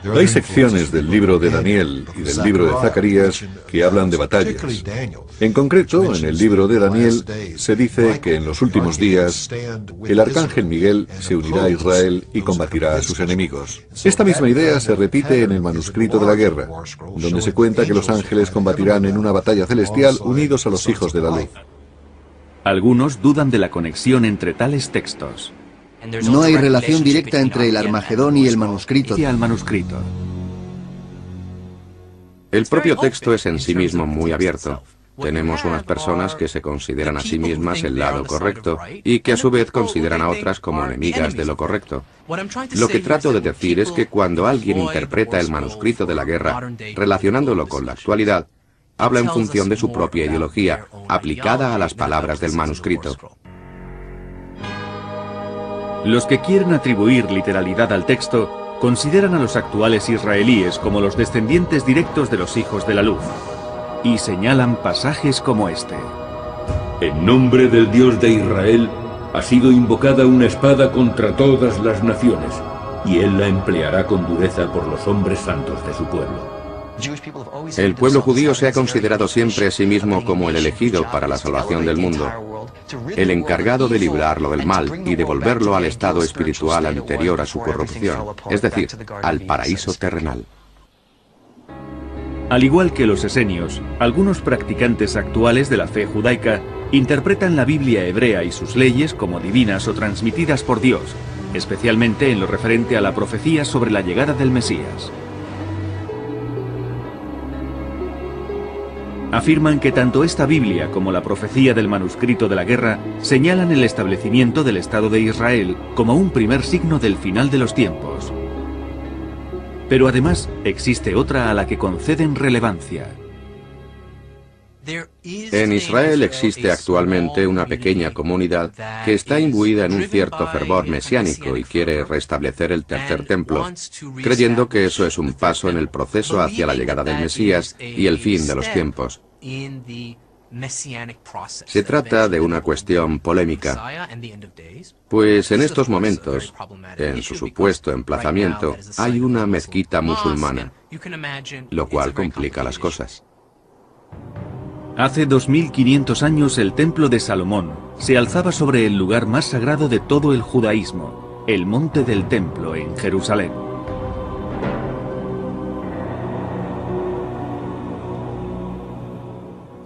Hay secciones del libro de Daniel y del libro de Zacarías que hablan de batallas. En concreto, en el libro de Daniel se dice que en los últimos días el arcángel Miguel se unirá a Israel y combatirá a sus enemigos. Esta misma idea se repite en el manuscrito de la guerra, donde se cuenta que los ángeles combatirán en una batalla celestial unidos a los hijos de la luz. Algunos dudan de la conexión entre tales textos. No hay relación directa entre el Armagedón y el manuscrito. El propio texto es en sí mismo muy abierto. Tenemos unas personas que se consideran a sí mismas el lado correcto y que a su vez consideran a otras como enemigas de lo correcto. Lo que trato de decir es que cuando alguien interpreta el manuscrito de la guerra, relacionándolo con la actualidad, habla en función de su propia ideología, aplicada a las palabras del manuscrito. Los que quieren atribuir literalidad al texto consideran a los actuales israelíes como los descendientes directos de los hijos de la luz, y señalan pasajes como este. En nombre del Dios de Israel ha sido invocada una espada contra todas las naciones, y él la empleará con dureza por los hombres santos de su pueblo. El pueblo judío se ha considerado siempre a sí mismo como el elegido para la salvación del mundo, el encargado de librarlo del mal y devolverlo al estado espiritual anterior a su corrupción, es decir, al paraíso terrenal. Al igual que los esenios, algunos practicantes actuales de la fe judaica interpretan la Biblia hebrea y sus leyes como divinas o transmitidas por Dios, especialmente en lo referente a la profecía sobre la llegada del Mesías. Afirman que tanto esta Biblia como la profecía del manuscrito de la guerra señalan el establecimiento del Estado de Israel como un primer signo del final de los tiempos. Pero además existe otra a la que conceden relevancia. En Israel existe actualmente una pequeña comunidad que está imbuida en un cierto fervor mesiánico y quiere restablecer el tercer templo, creyendo que eso es un paso en el proceso hacia la llegada del Mesías y el fin de los tiempos. Se trata de una cuestión polémica, pues en estos momentos, en su supuesto emplazamiento, hay una mezquita musulmana, lo cual complica las cosas. Hace 2500 años el templo de Salomón se alzaba sobre el lugar más sagrado de todo el judaísmo, el monte del templo en Jerusalén.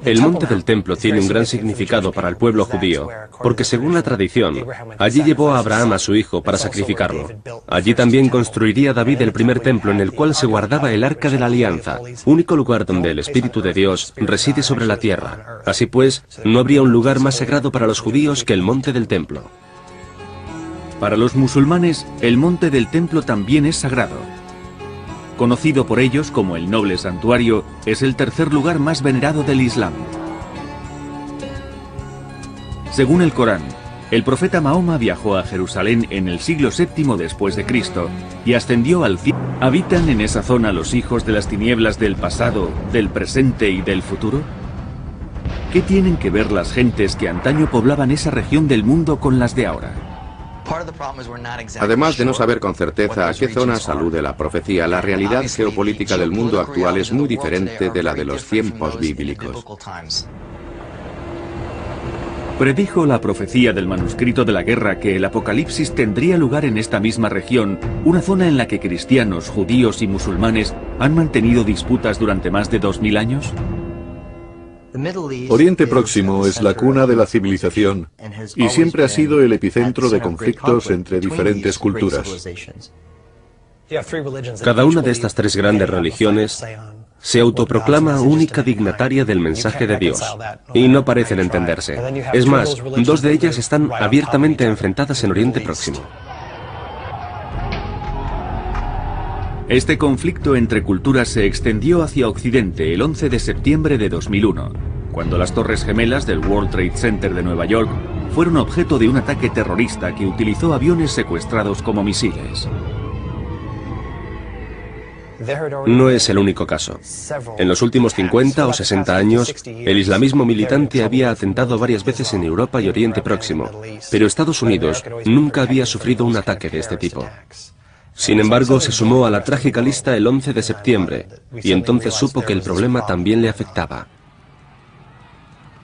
El monte del templo tiene un gran significado para el pueblo judío, porque según la tradición, allí llevó a Abraham a su hijo para sacrificarlo. Allí también construiría David el primer templo en el cual se guardaba el Arca de la Alianza, único lugar donde el Espíritu de Dios reside sobre la tierra. Así pues, no habría un lugar más sagrado para los judíos que el monte del templo. Para los musulmanes, el monte del templo también es sagrado. Conocido por ellos como el noble santuario, es el tercer lugar más venerado del Islam. Según el Corán, el profeta Mahoma viajó a Jerusalén en el siglo VII después de Cristo y ascendió al cielo. ¿Habitan en esa zona los hijos de las tinieblas del pasado, del presente y del futuro? ¿Qué tienen que ver las gentes que antaño poblaban esa región del mundo con las de ahora? Además de no saber con certeza a qué zonas alude la profecía, la realidad geopolítica del mundo actual es muy diferente de la de los tiempos bíblicos. Predijo la profecía del manuscrito de la guerra que el apocalipsis tendría lugar en esta misma región, una zona en la que cristianos, judíos y musulmanes han mantenido disputas durante más de 2000 años. Oriente Próximo es la cuna de la civilización y siempre ha sido el epicentro de conflictos entre diferentes culturas. Cada una de estas tres grandes religiones se autoproclama única dignataria del mensaje de Dios, y no parecen entenderse. Es más, dos de ellas están abiertamente enfrentadas en Oriente Próximo. Este conflicto entre culturas se extendió hacia Occidente el 11 de septiembre de 2001, cuando las Torres Gemelas del World Trade Center de Nueva York fueron objeto de un ataque terrorista que utilizó aviones secuestrados como misiles. No es el único caso. En los últimos 50 o 60 años, el islamismo militante había atentado varias veces en Europa y Oriente Próximo, pero Estados Unidos nunca había sufrido un ataque de este tipo. Sin embargo, se sumó a la trágica lista el 11 de septiembre, y entonces supo que el problema también le afectaba.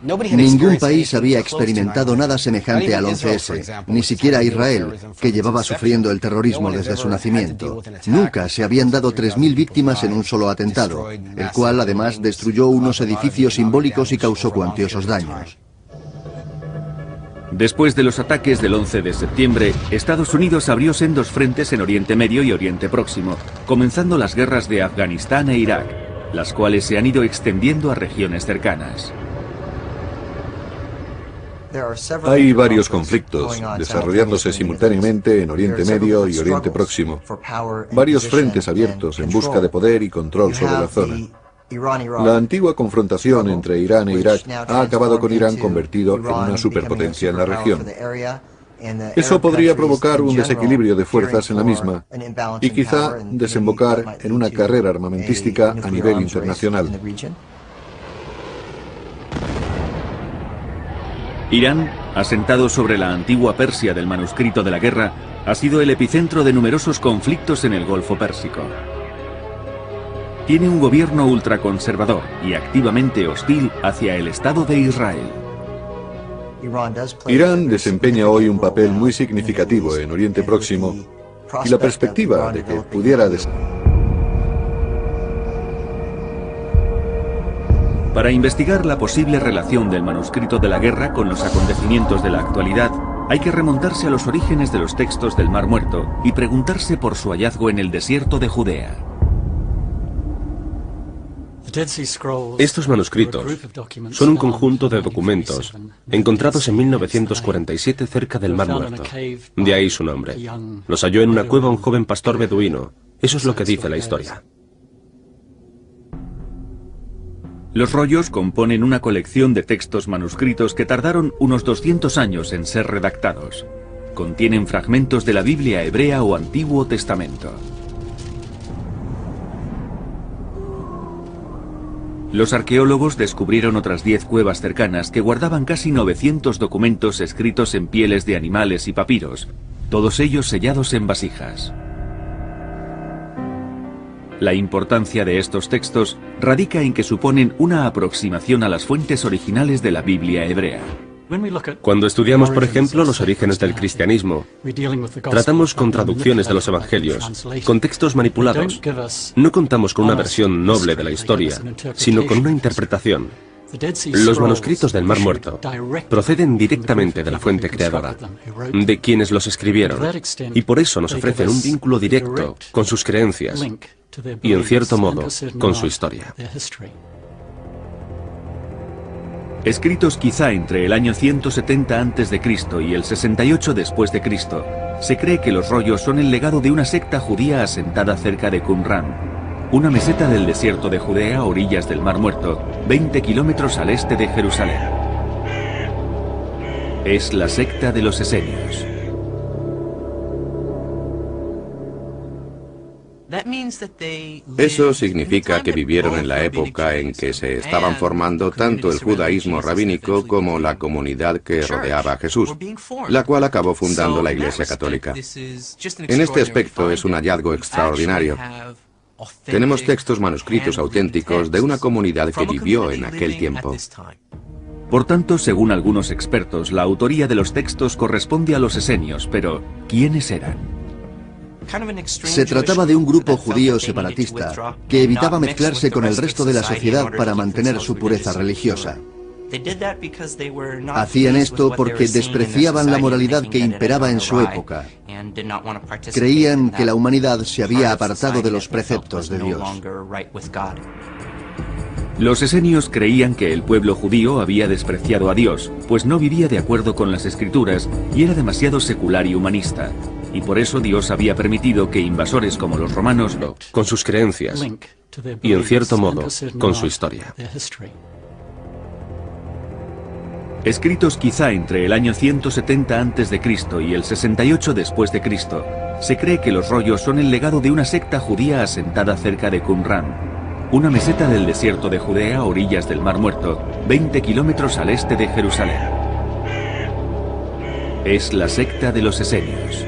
Ningún país había experimentado nada semejante al 11S, ni siquiera Israel, que llevaba sufriendo el terrorismo desde su nacimiento. Nunca se habían dado 3000 víctimas en un solo atentado, el cual además destruyó unos edificios simbólicos y causó cuantiosos daños. Después de los ataques del 11 de septiembre, Estados Unidos abrió sendos frentes en Oriente Medio y Oriente Próximo, comenzando las guerras de Afganistán e Irak, las cuales se han ido extendiendo a regiones cercanas. Hay varios conflictos desarrollándose simultáneamente en Oriente Medio y Oriente Próximo. Varios frentes abiertos en busca de poder y control sobre la zona. La antigua confrontación entre Irán e Irak ha acabado con Irán convertido en una superpotencia en la región. Eso podría provocar un desequilibrio de fuerzas en la misma y quizá desembocar en una carrera armamentística a nivel internacional. Irán, asentado sobre la antigua Persia del manuscrito de la guerra, ha sido el epicentro de numerosos conflictos en el Golfo Pérsico. Tiene un gobierno ultraconservador y activamente hostil hacia el Estado de Israel. Irán desempeña hoy un papel muy significativo en Oriente Próximo y la perspectiva de que pudiera Para investigar la posible relación del manuscrito de la guerra con los acontecimientos de la actualidad, hay que remontarse a los orígenes de los textos del Mar Muerto y preguntarse por su hallazgo en el desierto de Judea. Estos manuscritos son un conjunto de documentos encontrados en 1947 cerca del Mar Muerto. De ahí su nombre. Los halló en una cueva un joven pastor beduino. Eso es lo que dice la historia. Los rollos componen una colección de textos manuscritos que tardaron unos 200 años en ser redactados. Contienen fragmentos de la Biblia hebrea o Antiguo Testamento. Los arqueólogos descubrieron otras 10 cuevas cercanas que guardaban casi 900 documentos escritos en pieles de animales y papiros, todos ellos sellados en vasijas. La importancia de estos textos radica en que suponen una aproximación a las fuentes originales de la Biblia hebrea. Cuando estudiamos, por ejemplo, los orígenes del cristianismo, tratamos con traducciones de los evangelios, con textos manipulados. No contamos con una versión noble de la historia, sino con una interpretación. Los manuscritos del Mar Muerto proceden directamente de la fuente creadora, de quienes los escribieron, y por eso nos ofrecen un vínculo directo con sus creencias y, en cierto modo, con su historia. Escritos quizá entre el año 170 a.C. y el 68 después de Cristo, se cree que los rollos son el legado de una secta judía asentada cerca de Qumran, una meseta del desierto de Judea a orillas del Mar Muerto, 20 kilómetros al este de Jerusalén. Es la secta de los esenios. Eso significa que vivieron en la época en que se estaban formando tanto el judaísmo rabínico como la comunidad que rodeaba a Jesús, la cual acabó fundando la Iglesia Católica. En este aspecto es un hallazgo extraordinario. Tenemos textos manuscritos auténticos de una comunidad que vivió en aquel tiempo. Por tanto, según algunos expertos, la autoría de los textos corresponde a los esenios, pero ¿quiénes eran? Se trataba de un grupo judío separatista que evitaba mezclarse con el resto de la sociedad para mantener su pureza religiosa. Hacían esto porque despreciaban la moralidad que imperaba en su época. Creían que la humanidad se había apartado de los preceptos de Dios. Los esenios creían que el pueblo judío había despreciado a Dios, pues no vivía de acuerdo con las Escrituras y era demasiado secular y humanista. Y por eso Dios había permitido que invasores como los romanos con sus creencias y, en cierto modo, con su historia. Escritos quizá entre el año 170 a.C. y el 68 después de Cristo, se cree que los rollos son el legado de una secta judía asentada cerca de Qumran, una meseta del desierto de Judea a orillas del Mar Muerto, 20 kilómetros al este de Jerusalén. Es la secta de los esenios.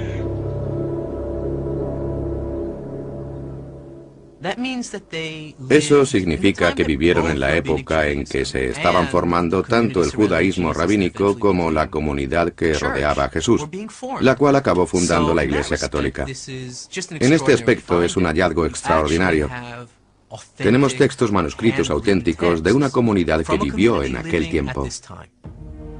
Eso significa que vivieron en la época en que se estaban formando tanto el judaísmo rabínico como la comunidad que rodeaba a Jesús, la cual acabó fundando la Iglesia Católica. En este aspecto es un hallazgo extraordinario. Tenemos textos manuscritos auténticos de una comunidad que vivió en aquel tiempo.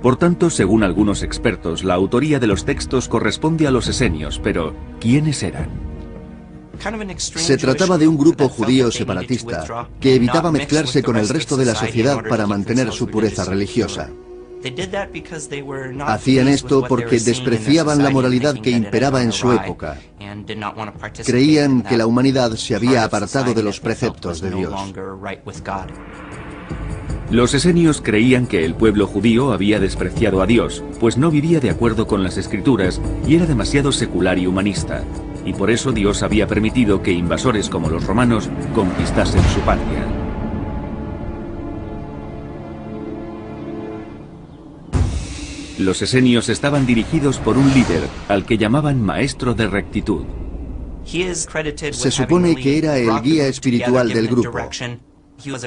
Por tanto, según algunos expertos, la autoría de los textos corresponde a los esenios, pero ¿quiénes eran? Se trataba de un grupo judío separatista que evitaba mezclarse con el resto de la sociedad para mantener su pureza religiosa. Hacían esto porque despreciaban la moralidad que imperaba en su época. Creían que la humanidad se había apartado de los preceptos de Dios. Los esenios creían que el pueblo judío había despreciado a Dios, pues no vivía de acuerdo con las Escrituras y era demasiado secular y humanista, y por eso Dios había permitido que invasores como los romanos conquistasen su patria. Los esenios estaban dirigidos por un líder, al que llamaban Maestro de Rectitud. Se supone que era el guía espiritual del grupo.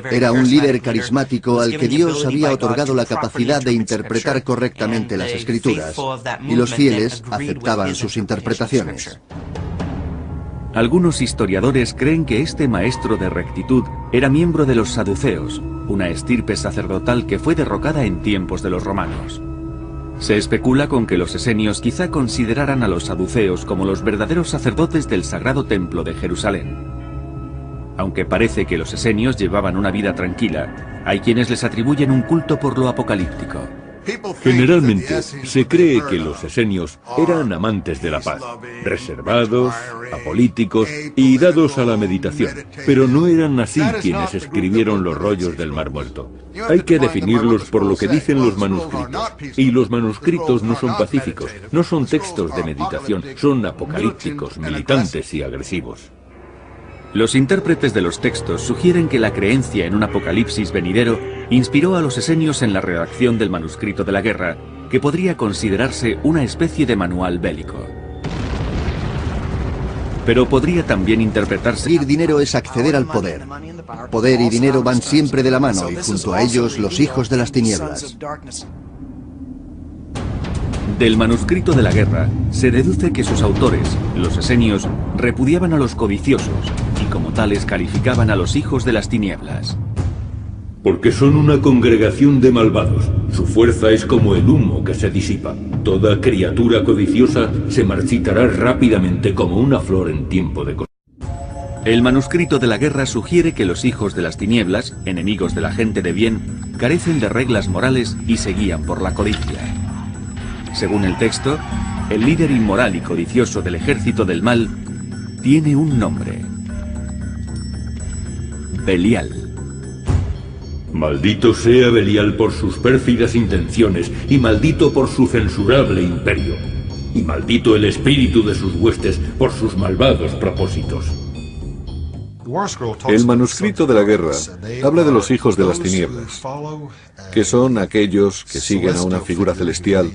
Era un líder carismático al que Dios había otorgado la capacidad de interpretar correctamente las Escrituras, y los fieles aceptaban sus interpretaciones. Algunos historiadores creen que este Maestro de Rectitud era miembro de los saduceos, una estirpe sacerdotal que fue derrocada en tiempos de los romanos. Se especula con que los esenios quizá consideraran a los saduceos como los verdaderos sacerdotes del Sagrado Templo de Jerusalén. Aunque parece que los esenios llevaban una vida tranquila, hay quienes les atribuyen un culto por lo apocalíptico. Generalmente se cree que los esenios eran amantes de la paz, reservados, apolíticos y dados a la meditación, pero no eran así quienes escribieron los rollos del Mar Muerto. Hay que definirlos por lo que dicen los manuscritos, y los manuscritos no son pacíficos, no son textos de meditación, son apocalípticos, militantes y agresivos. Los intérpretes de los textos sugieren que la creencia en un apocalipsis venidero inspiró a los esenios en la redacción del manuscrito de la guerra, que podría considerarse una especie de manual bélico. Pero podría también interpretarse... Conseguir dinero es acceder al poder. Poder y dinero van siempre de la mano, y junto a ellos los hijos de las tinieblas. Del manuscrito de la guerra se deduce que sus autores, los esenios, repudiaban a los codiciosos y como tales calificaban a los hijos de las tinieblas. Porque son una congregación de malvados. Su fuerza es como el humo que se disipa. Toda criatura codiciosa se marchitará rápidamente como una flor en tiempo de cosecha. El manuscrito de la guerra sugiere que los hijos de las tinieblas, enemigos de la gente de bien, carecen de reglas morales y se guían por la codicia. Según el texto, el líder inmoral y codicioso del ejército del mal tiene un nombre: Belial. Maldito sea Belial por sus pérfidas intenciones, y maldito por su censurable imperio. Y maldito el espíritu de sus huestes por sus malvados propósitos. El manuscrito de la guerra habla de los hijos de las tinieblas, que son aquellos que siguen a una figura celestial,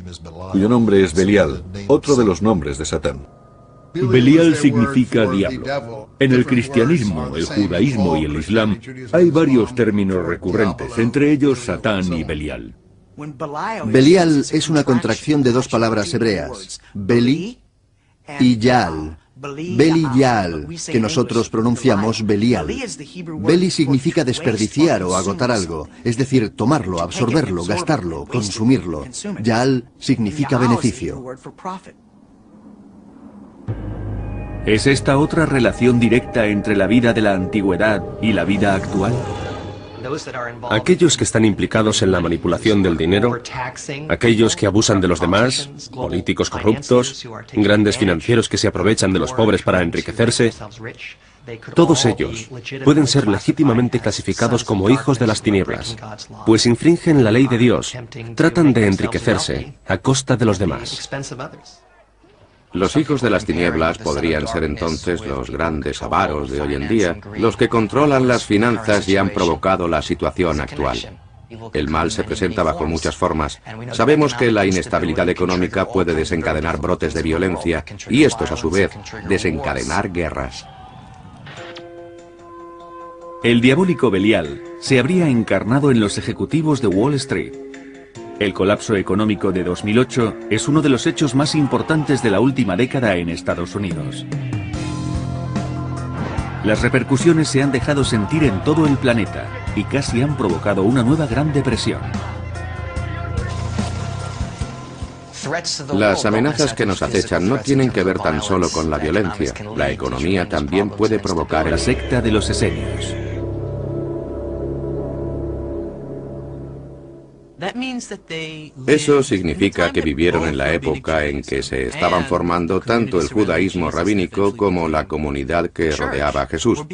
cuyo nombre es Belial, otro de los nombres de Satán. Belial significa diablo. En el cristianismo, el judaísmo y el islam hay varios términos recurrentes, entre ellos Satán y Belial. Belial es una contracción de dos palabras hebreas, Beli y Yaal. Beli Yaal, que nosotros pronunciamos Belial. Beli significa desperdiciar o agotar algo, es decir, tomarlo, absorberlo, gastarlo, consumirlo. Yaal significa beneficio. ¿Es esta otra relación directa entre la vida de la antigüedad y la vida actual? Aquellos que están implicados en la manipulación del dinero, aquellos que abusan de los demás, políticos corruptos, grandes financieros que se aprovechan de los pobres para enriquecerse, todos ellos pueden ser legítimamente clasificados como hijos de las tinieblas, pues infringen la ley de Dios, tratan de enriquecerse a costa de los demás. Los hijos de las tinieblas podrían ser entonces los grandes avaros de hoy en día, los que controlan las finanzas y han provocado la situación actual. El mal se presenta bajo muchas formas. Sabemos que la inestabilidad económica puede desencadenar brotes de violencia y estos, a su vez, desencadenar guerras. El diabólico Belial se habría encarnado en los ejecutivos de Wall Street. El colapso económico de 2008 es uno de los hechos más importantes de la última década en Estados Unidos. Las repercusiones se han dejado sentir en todo el planeta y casi han provocado una nueva Gran Depresión. Las amenazas que nos acechan no tienen que ver tan solo con la violencia. La economía también puede provocar la secta de los esenios. Eso significa que vivieron en la época en que se estaban formando tanto el judaísmo rabínico como la comunidad que rodeaba a Jesús,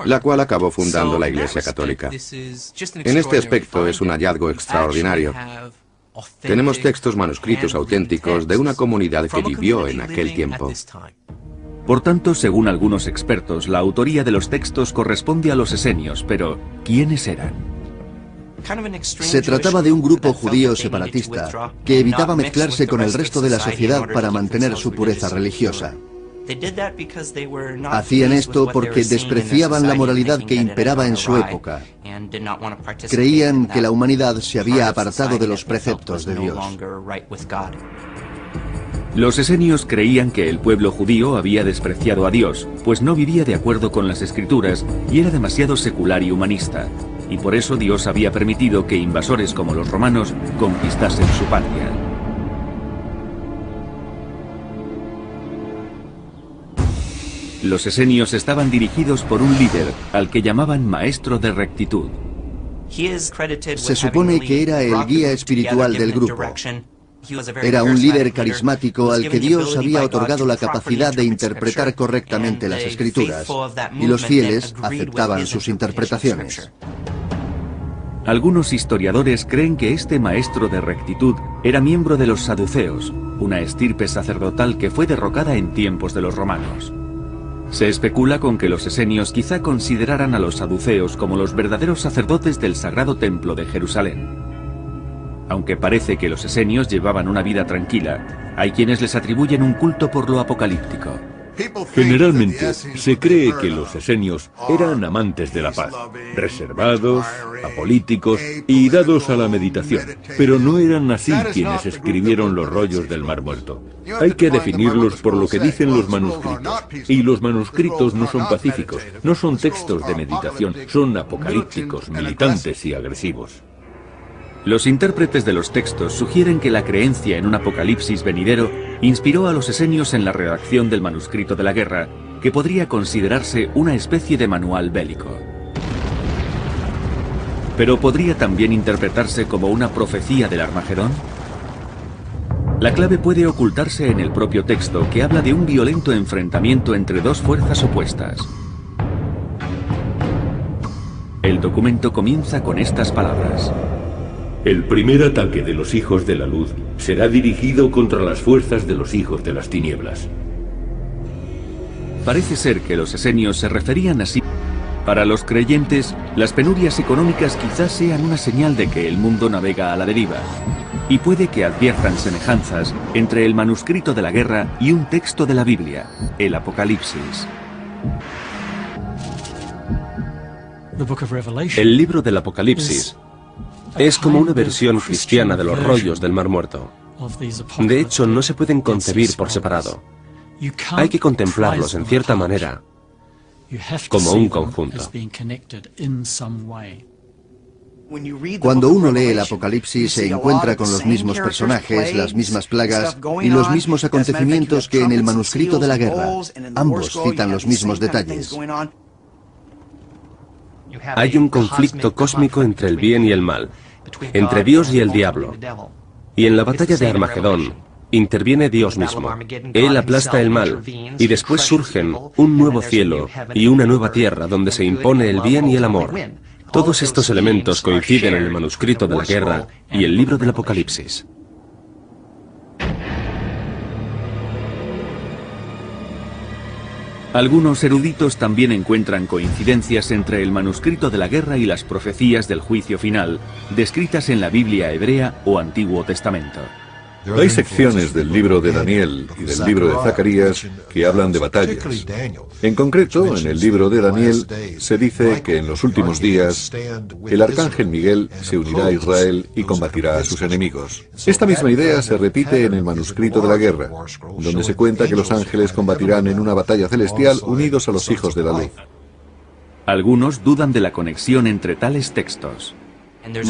la cual acabó fundando la Iglesia Católica. En este aspecto es un hallazgo extraordinario. Tenemos textos manuscritos auténticos de una comunidad que vivió en aquel tiempo. Por tanto, según algunos expertos, la autoría de los textos corresponde a los esenios, pero ¿quiénes eran? Se trataba de un grupo judío separatista que evitaba mezclarse con el resto de la sociedad para mantener su pureza religiosa. Hacían esto porque despreciaban la moralidad que imperaba en su época. Creían que la humanidad se había apartado de los preceptos de Dios. Los esenios creían que el pueblo judío había despreciado a Dios, pues no vivía de acuerdo con las Escrituras y era demasiado secular y humanista, y por eso Dios había permitido que invasores como los romanos conquistasen su patria. Los esenios estaban dirigidos por un líder, al que llamaban Maestro de Rectitud. Se supone que era el guía espiritual del grupo. Era un líder carismático al que Dios había otorgado la capacidad de interpretar correctamente las Escrituras, y los fieles aceptaban sus interpretaciones. Algunos historiadores creen que este maestro de rectitud era miembro de los saduceos, una estirpe sacerdotal que fue derrocada en tiempos de los romanos. Se especula con que los esenios quizá consideraran a los saduceos como los verdaderos sacerdotes del Sagrado Templo de Jerusalén. Aunque parece que los esenios llevaban una vida tranquila, hay quienes les atribuyen un culto por lo apocalíptico. Generalmente se cree que los esenios eran amantes de la paz, reservados, apolíticos y dados a la meditación, pero no eran así quienes escribieron los rollos del Mar Muerto. Hay que definirlos por lo que dicen los manuscritos, y los manuscritos no son pacíficos, no son textos de meditación, son apocalípticos, militantes y agresivos. Los intérpretes de los textos sugieren que la creencia en un apocalipsis venidero inspiró a los esenios en la redacción del manuscrito de la guerra, que podría considerarse una especie de manual bélico. Pero ¿podría también interpretarse como una profecía del Armagedón? La clave puede ocultarse en el propio texto, que habla de un violento enfrentamiento entre dos fuerzas opuestas. El documento comienza con estas palabras. El primer ataque de los hijos de la luz será dirigido contra las fuerzas de los hijos de las tinieblas. Parece ser que los esenios se referían así. Para los creyentes, las penurias económicas quizás sean una señal de que el mundo navega a la deriva, y puede que adviertan semejanzas entre el manuscrito de la guerra y un texto de la Biblia, el Apocalipsis. El libro del Apocalipsis es como una versión cristiana de los rollos del Mar Muerto. De hecho, no se pueden concebir por separado. Hay que contemplarlos en cierta manera, como un conjunto. Cuando uno lee el Apocalipsis se encuentra con los mismos personajes, las mismas plagas y los mismos acontecimientos que en el manuscrito de la guerra. Ambos citan los mismos detalles. Hay un conflicto cósmico entre el bien y el mal, entre Dios y el diablo. Y en la batalla de Armagedón interviene Dios mismo. Él aplasta el mal, y después surgen un nuevo cielo y una nueva tierra donde se impone el bien y el amor. Todos estos elementos coinciden en el manuscrito de la guerra y el libro del Apocalipsis. Algunos eruditos también encuentran coincidencias entre el manuscrito de la guerra y las profecías del juicio final, descritas en la Biblia hebrea o Antiguo Testamento. Hay secciones del libro de Daniel y del libro de Zacarías que hablan de batallas. En concreto, en el libro de Daniel se dice que en los últimos días el arcángel Miguel se unirá a Israel y combatirá a sus enemigos. Esta misma idea se repite en el manuscrito de la guerra, donde se cuenta que los ángeles combatirán en una batalla celestial unidos a los hijos de la luz. Algunos dudan de la conexión entre tales textos.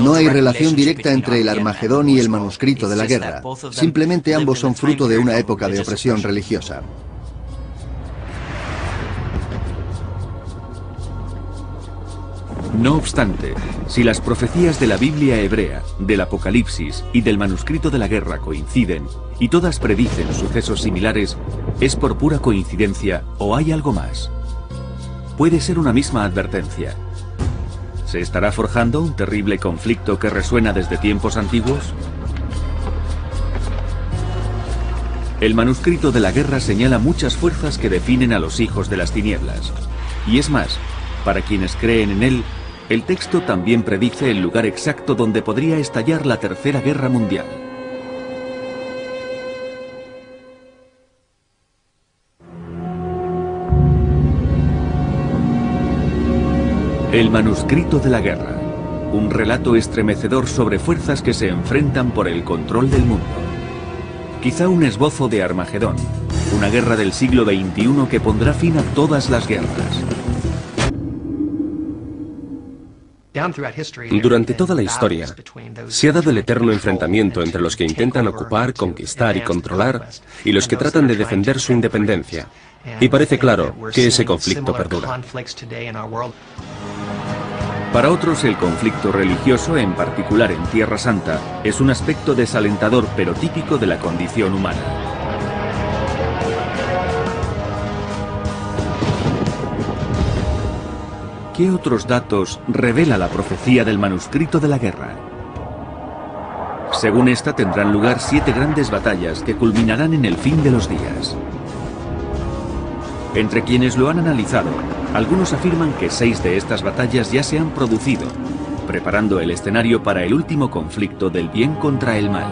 No hay relación directa entre el Armagedón y el manuscrito de la guerra. Simplemente ambos son fruto de una época de opresión religiosa. No obstante, si las profecías de la Biblia hebrea, del Apocalipsis y del manuscrito de la guerra coinciden, y todas predicen sucesos similares, ¿es por pura coincidencia o hay algo más? Puede ser una misma advertencia. ¿Se estará forjando un terrible conflicto que resuena desde tiempos antiguos? El manuscrito de la guerra señala muchas fuerzas que definen a los hijos de las tinieblas. Y es más, para quienes creen en él, el texto también predice el lugar exacto donde podría estallar la Tercera Guerra Mundial. El manuscrito de la guerra, un relato estremecedor sobre fuerzas que se enfrentan por el control del mundo. Quizá un esbozo de Armagedón, una guerra del siglo XXI que pondrá fin a todas las guerras. Durante toda la historia, se ha dado el eterno enfrentamiento entre los que intentan ocupar, conquistar y controlar, y los que tratan de defender su independencia. Y parece claro que ese conflicto perdura. Para otros, el conflicto religioso, en particular en Tierra Santa, es un aspecto desalentador pero típico de la condición humana. ¿Qué otros datos revela la profecía del manuscrito de la guerra? Según esta, tendrán lugar 7 grandes batallas que culminarán en el fin de los días. Entre quienes lo han analizado, algunos afirman que 6 de estas batallas ya se han producido, preparando el escenario para el último conflicto del bien contra el mal.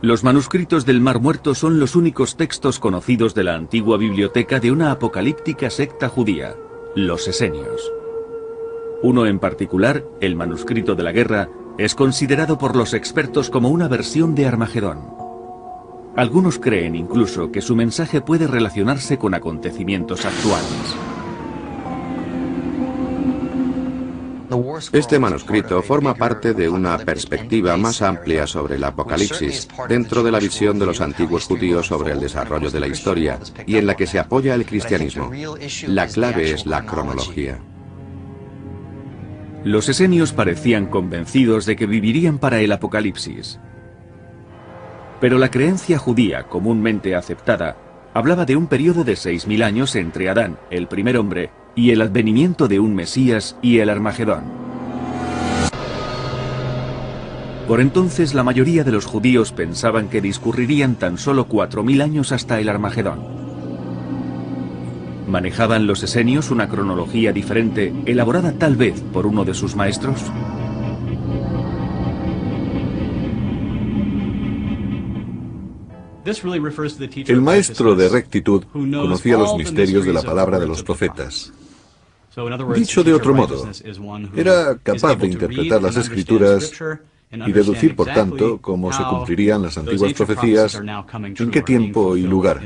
Los manuscritos del Mar Muerto son los únicos textos conocidos de la antigua biblioteca de una apocalíptica secta judía, los esenios. Uno en particular, el manuscrito de la guerra, es considerado por los expertos como una versión de Armagedón. Algunos creen incluso que su mensaje puede relacionarse con acontecimientos actuales. Este manuscrito forma parte de una perspectiva más amplia sobre el Apocalipsis, dentro de la visión de los antiguos judíos sobre el desarrollo de la historia, y en la que se apoya el cristianismo. La clave es la cronología. Los esenios parecían convencidos de que vivirían para el Apocalipsis. Pero la creencia judía comúnmente aceptada hablaba de un periodo de 6000 años entre Adán, el primer hombre, y el advenimiento de un Mesías y el Armagedón. Por entonces la mayoría de los judíos pensaban que discurrirían tan solo 4000 años hasta el Armagedón. ¿Manejaban los esenios una cronología diferente, elaborada tal vez por uno de sus maestros? El maestro de rectitud conocía los misterios de la palabra de los profetas. Dicho de otro modo, era capaz de interpretar las escrituras y deducir, por tanto, cómo se cumplirían las antiguas profecías, en qué tiempo y lugar.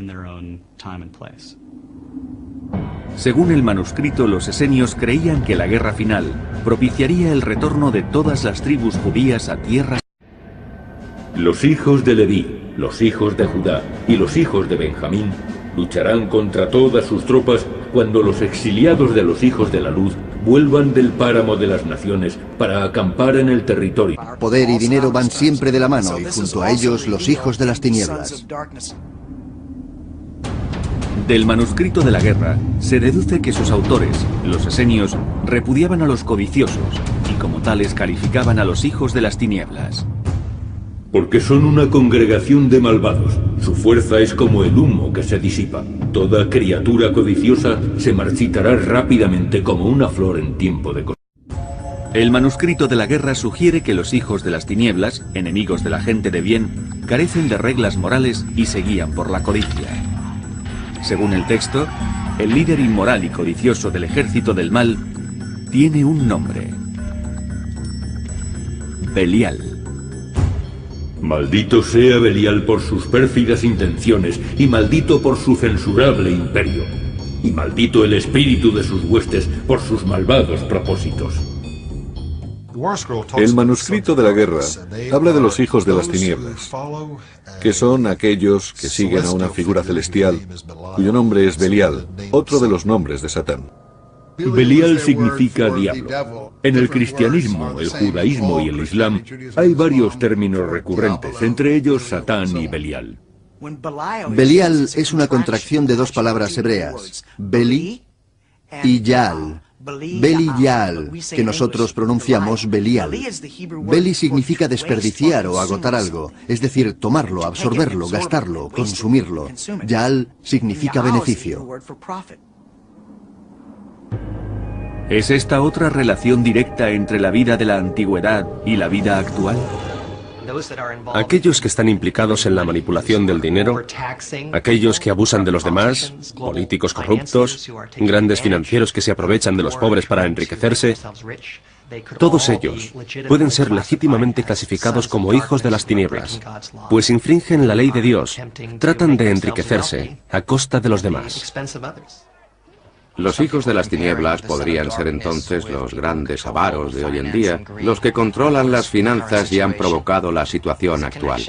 Según el manuscrito, los esenios creían que la guerra final propiciaría el retorno de todas las tribus judías a tierra. Los hijos de Leví, los hijos de Judá y los hijos de Benjamín lucharán contra todas sus tropas cuando los exiliados de los hijos de la luz vuelvan del páramo de las naciones para acampar en el territorio. Poder y dinero van siempre de la mano, y junto a ellos los hijos de las tinieblas. Del manuscrito de la guerra se deduce que sus autores, los esenios, repudiaban a los codiciosos y como tales calificaban a los hijos de las tinieblas. Porque son una congregación de malvados. Su fuerza es como el humo que se disipa. Toda criatura codiciosa se marchitará rápidamente como una flor en tiempo de cosecha. El manuscrito de la guerra sugiere que los hijos de las tinieblas, enemigos de la gente de bien, carecen de reglas morales y se guían por la codicia. Según el texto, el líder inmoral y codicioso del ejército del mal tiene un nombre: Belial. Maldito sea Belial por sus pérfidas intenciones, y maldito por su censurable imperio. Y maldito el espíritu de sus huestes por sus malvados propósitos. El manuscrito de la guerra habla de los hijos de las tinieblas, que son aquellos que siguen a una figura celestial, cuyo nombre es Belial, otro de los nombres de Satán. Belial significa diablo. En el cristianismo, el judaísmo y el islam hay varios términos recurrentes, entre ellos Satán y Belial. Belial es una contracción de dos palabras hebreas, Beli y Yaal. Beli Yaal, que nosotros pronunciamos Belial. Beli significa desperdiciar o agotar algo, es decir, tomarlo, absorberlo, gastarlo, consumirlo. Yaal significa beneficio. ¿Es esta otra relación directa entre la vida de la antigüedad y la vida actual? Aquellos que están implicados en la manipulación del dinero, aquellos que abusan de los demás, políticos corruptos, grandes financieros que se aprovechan de los pobres para enriquecerse, todos ellos pueden ser legítimamente clasificados como hijos de las tinieblas, pues infringen la ley de Dios, tratan de enriquecerse a costa de los demás. Los hijos de las tinieblas podrían ser entonces los grandes avaros de hoy en día, los que controlan las finanzas y han provocado la situación actual.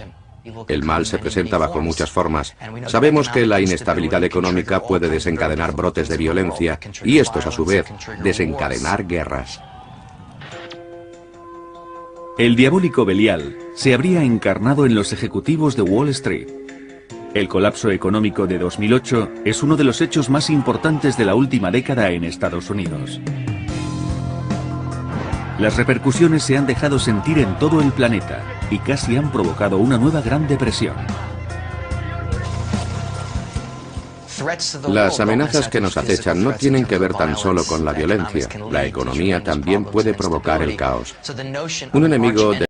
El mal se presenta bajo muchas formas. Sabemos que la inestabilidad económica puede desencadenar brotes de violencia y estos, a su vez, desencadenar guerras. El diabólico Belial se habría encarnado en los ejecutivos de Wall Street. El colapso económico de 2008 es uno de los hechos más importantes de la última década en Estados Unidos. Las repercusiones se han dejado sentir en todo el planeta y casi han provocado una nueva Gran Depresión. Las amenazas que nos acechan no tienen que ver tan solo con la violencia. La economía también puede provocar el caos. Un enemigo de